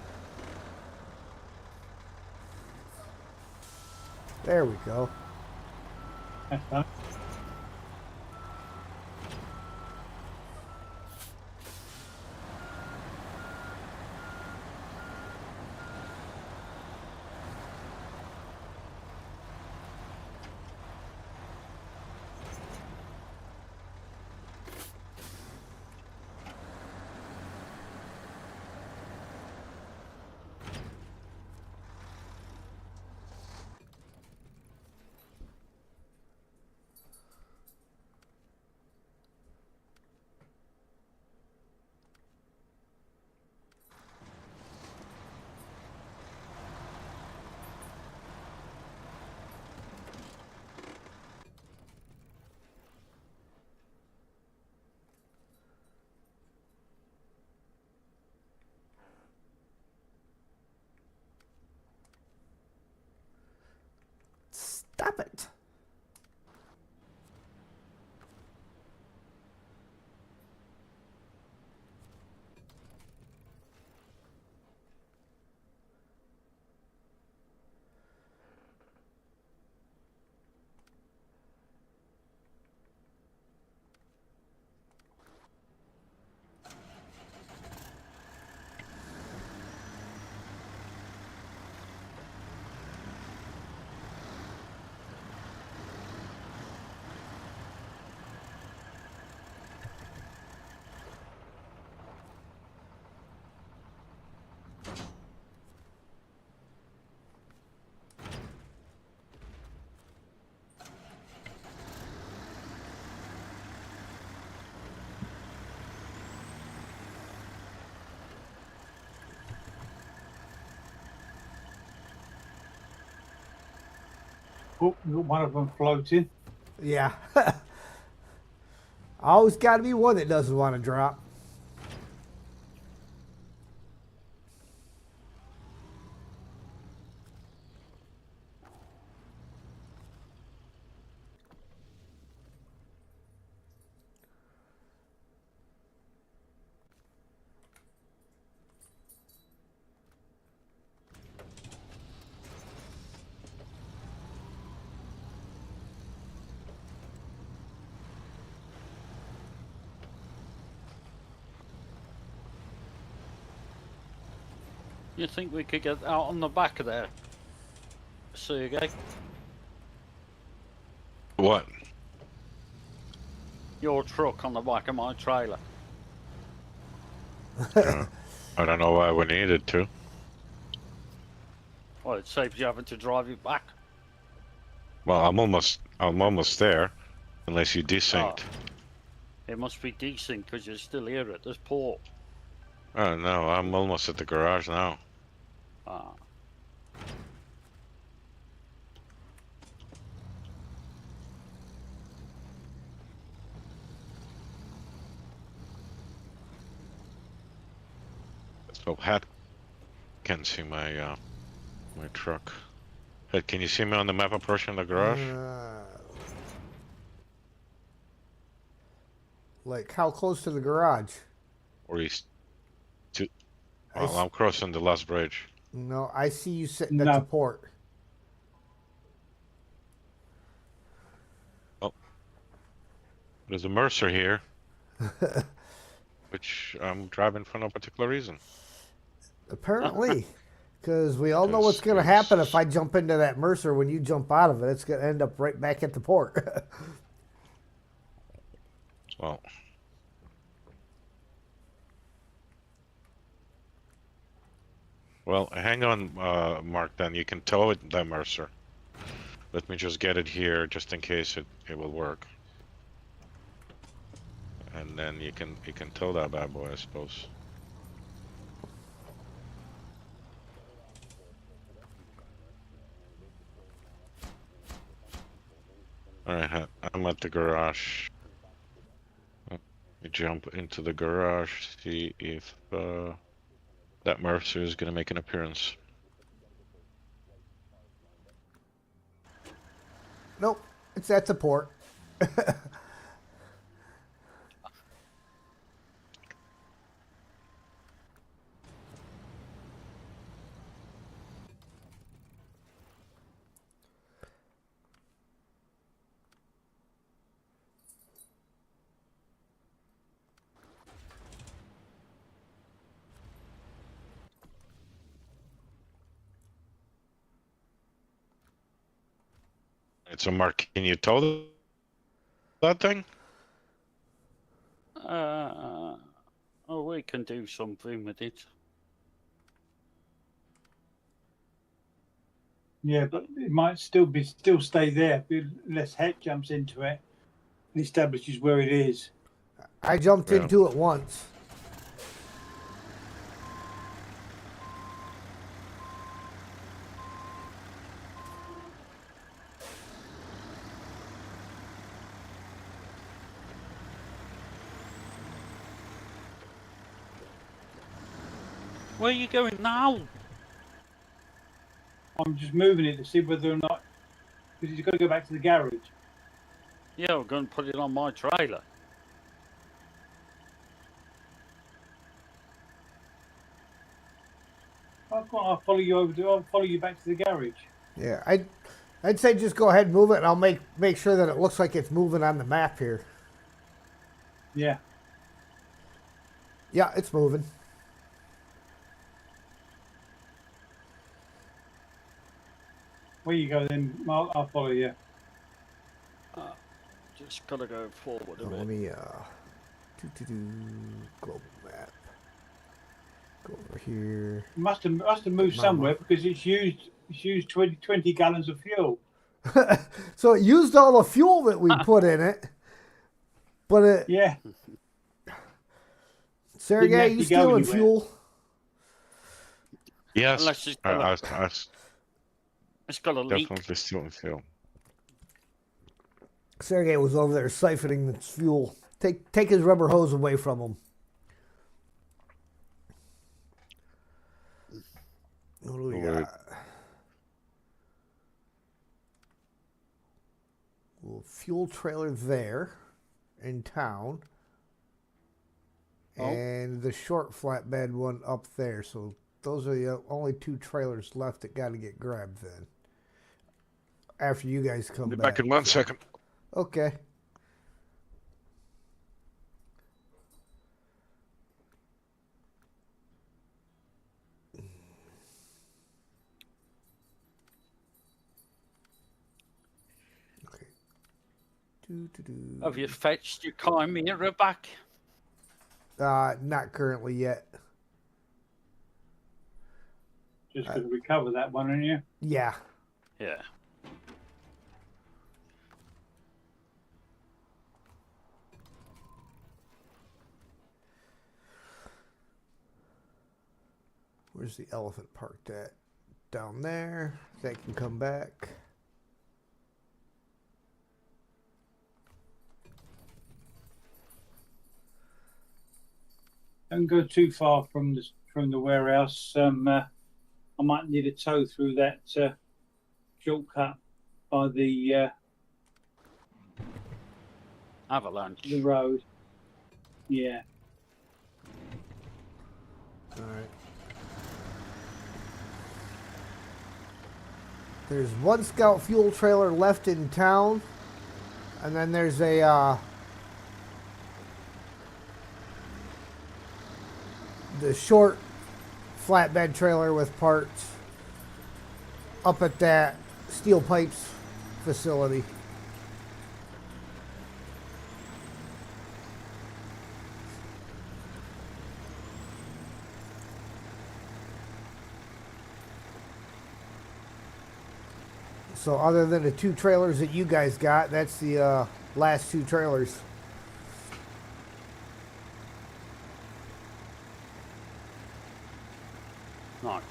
There we go. That's done. Stop it. Oh, we got one of them floating. Yeah. Always got to be one that doesn't want to drop. You think we could get out on the back of there, Sergey? What? Your truck on the back of my trailer. I don't know why we needed to. Well, it saves you having to drive it back. Well, I'm almost there, unless you desynced. It must be decent because you're still here at this port. Oh no, I'm almost at the garage now. Ah. So Hat can see my my truck. Hey, can you see me on the map approaching the garage? Like how close to the garage? Or he's to? I Well, I'm crossing the last bridge. No, I see you sitting at the No. port. There's a Mercer here, which I'm driving for no particular reason. Apparently. Because we all know Because what's going to it's- happen if I jump into that Mercer. When you jump out of it, it's going to end up right back at the port. Well, hang on, Mark. Then you can tow it, the Mercer. Let me just get it here, just in case it will work. And then you can tow that bad boy, I suppose. Alright, I'm at the garage. We jump into the garage, see if that Mercer is gonna make an appearance. Nope, it's at the port. So Mark, can you tow that thing? Oh, we can do something with it. Yeah, but it might still stay there unless Het jumps into it and establishes where it is. I jumped Yeah. into it once. Where are you going now? I'm just moving it to see whether or not, because he's got to go back to the garage. Yeah, we're going to put it on my trailer. I'll follow you I'll follow you back to the garage. Yeah, I'd say just go ahead and move it, and I'll make sure that it looks like it's moving on the map here. Yeah. Yeah, it's moving. Where you go then, Mark? I'll follow you. Just got to go forward a Let bit. me global map. Go over here. Must have moved Mama. somewhere because it's used 20 gallons of fuel. So it used all the fuel that we put in it, but it. Yeah. Sergey, Didn't you actually go stealing anywhere. fuel? Yes, Unless it's I, got I, I It's got a leak. definitely stealing fuel. Sergey was over there siphoning this fuel. Take his rubber hose away from him. What do we Wait. got? Little fuel trailer there in town. Oh. And the short flatbed one up there. So those are the only two trailers left that got to get grabbed then. After you guys come Be back. back in 1 second. Okay. Okay. Have you fetched your chimera back? Not currently yet. Just going to recover that one, aren't you? Yeah. Yeah. Where's the elephant parked at? Down there. That can come back. Don't go too far from the warehouse. I might need a tow through that shortcut by the Avalanche. road. Yeah. All right. There's one scout fuel trailer left in town, and then there's a the short flatbed trailer with parts up at that steel pipes facility. So other than the two trailers that you guys got, that's the last two trailers. Nice.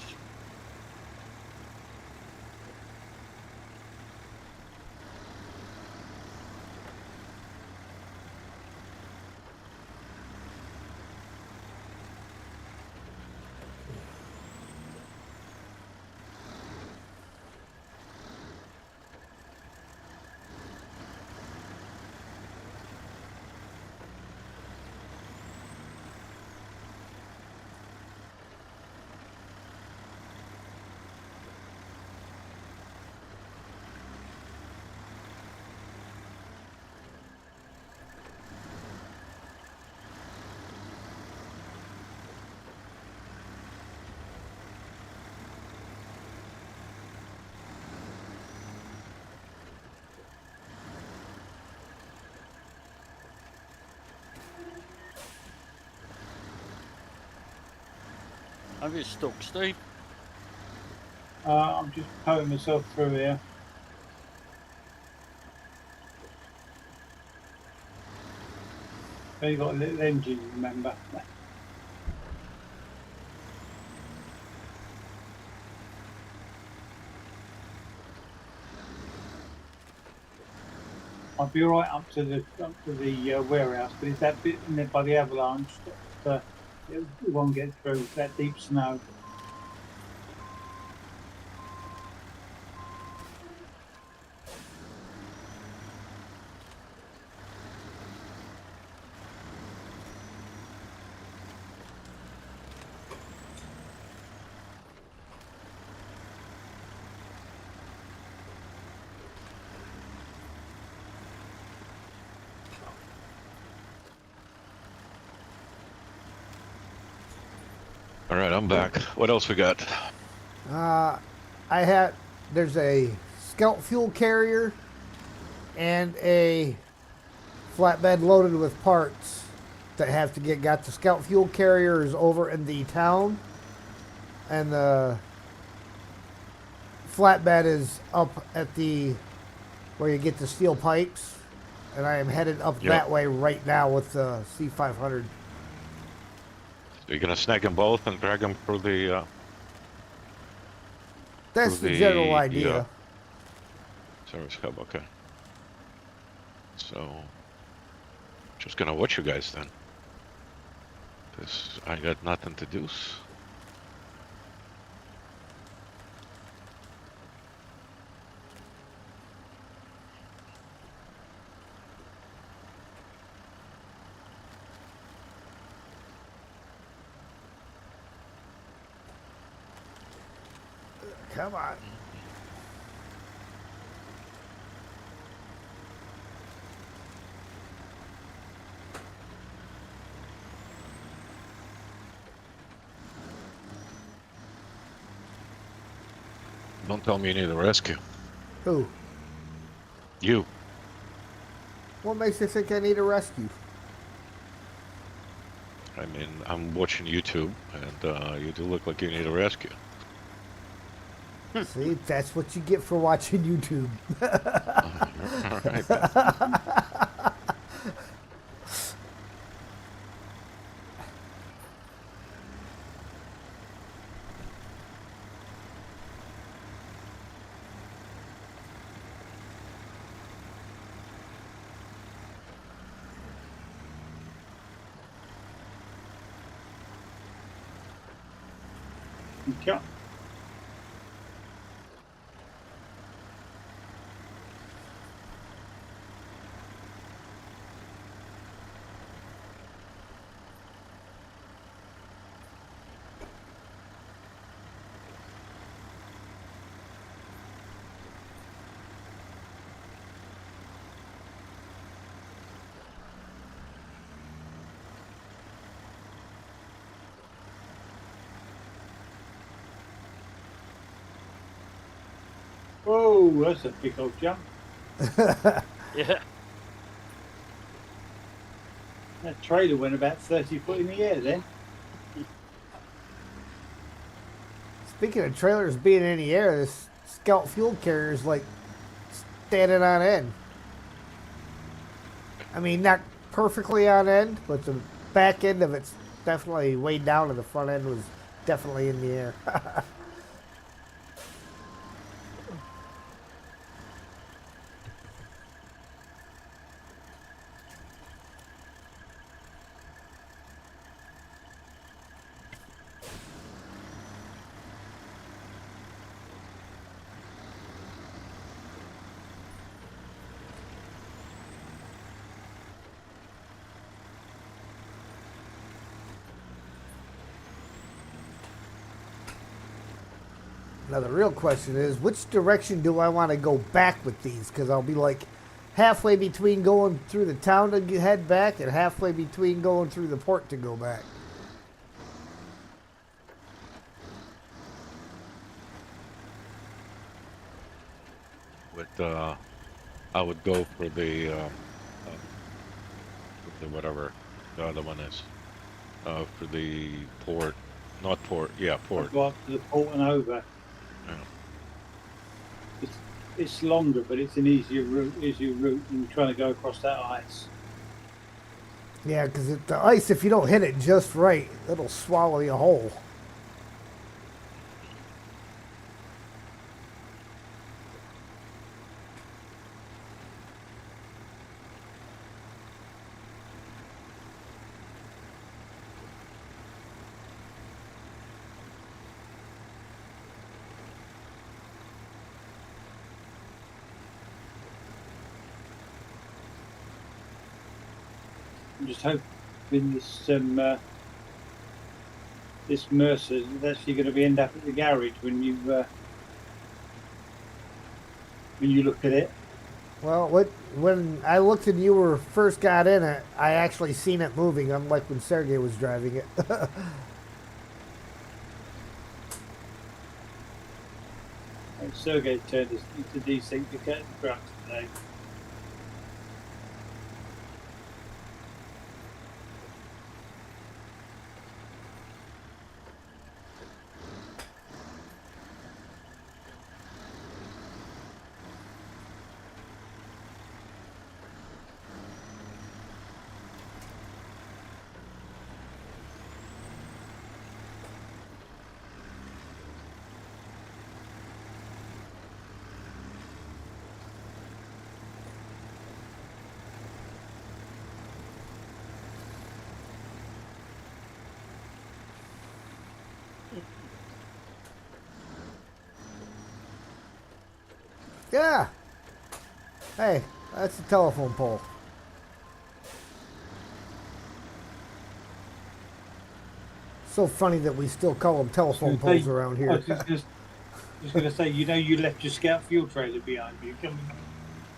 Have you stuck, Steve? I'm just putting myself through here. So you got a little engine, remember? I'll be all right up to the warehouse, but it's that bit in there by the avalanche that it won't get through that deep snow. All right, I'm back. What else we got? There's a scout fuel carrier and a flatbed loaded with parts that have to get got. The scout fuel carrier is over in the town, and the flatbed is up at the where you get the steel pipes, and I am headed up that way right now with the C500. So you're gonna snag them both and drag them through the. That's through the general idea. Service hub, okay. So, just gonna watch you guys then. Cause I got nothing to do. Come on. Don't tell me you need a rescue. Who? You. What makes you think I need a rescue? I mean, I'm watching YouTube, and you do look like you need a rescue. See, that's what you get for watching YouTube. All right, then. Okay. Oh, that's a big old jump. Yeah. That trailer went about 30 foot in the air then. Speaking of trailers being in the air, this scout fuel carrier is like standing on end. I mean, not perfectly on end, but the back end of it's definitely way down, and the front end was definitely in the air. Now the real question is, which direction do I want to go back with these? Because I'll be like halfway between going through the town to head back and halfway between going through the port to go back. I would go for the whatever the other one is, for the port Not port. Yeah, I port. go up to the port and over. Yeah. It's longer, but it's an easier route than trying to go across that ice. Yeah, because the ice, if you don't hit it just right, it'll swallow you whole. I'm just hoping this Mercer is actually going to end up at the garage when you look at it. Well, when I looked and you were first got in it, I actually seen it moving, unlike when Sergey was driving it. And Sergey turned his into desync to get the ground today. Yeah. Hey, that's a telephone pole. So funny that we still call them telephone poles around I here. was just going to say, you left your scout fuel trailer behind you.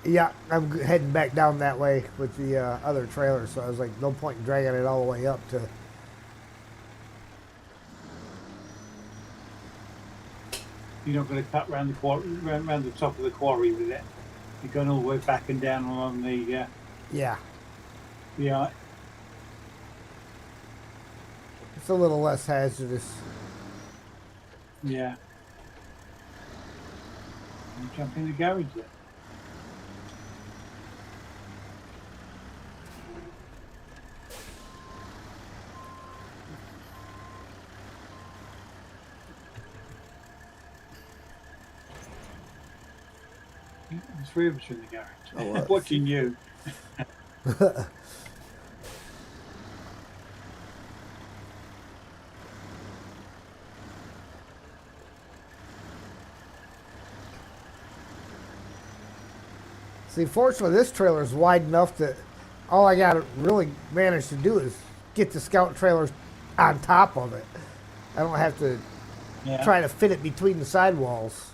Yeah, I'm heading back down that way with the other trailer, so I was like, no point in dragging it all the way up to... You're not going to cut round the round the top of the quarry with it. You're going all the way back and down along the Yeah, yeah. it's a little less hazardous. Yeah. You jump in the garage there. There's three of us in the garage. Oh, well. Watching you. See, fortunately, this trailer is wide enough that all I got to really manage to do is get the scout trailer on top of it. I don't have to Yeah. try to fit it between the sidewalls.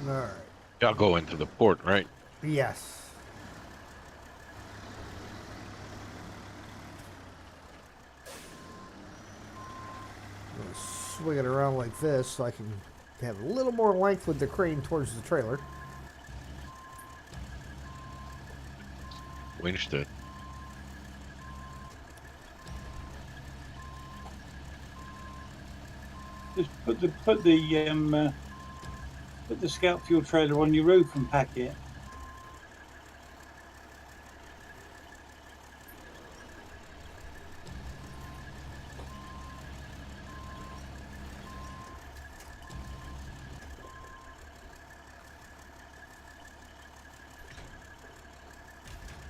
All right. Y'all go into the port, right? Yes. I'm gonna swing it around like this so I can have a little more length with the crane towards the trailer. Winched it. Just put the scout fuel trailer on your roof and pack it.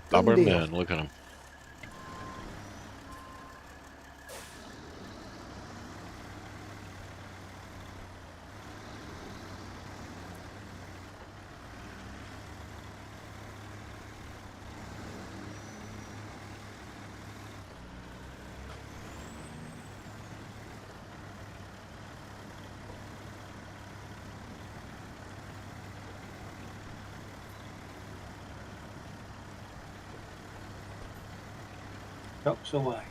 Stubborn deal. man, look at him. Chops away.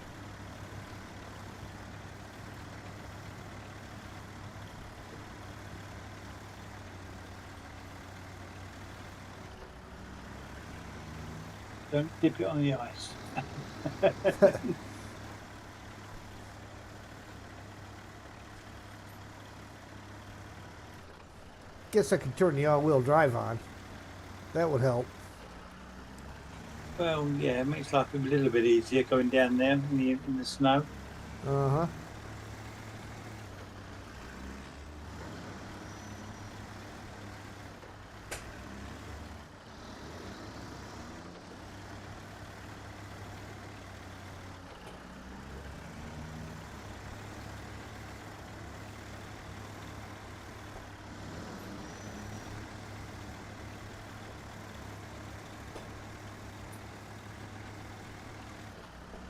Don't dip it on the ice. Guess I could turn the all-wheel drive on. That would help. Well, yeah, it makes life a little bit easier going down there in the snow. Uh-huh.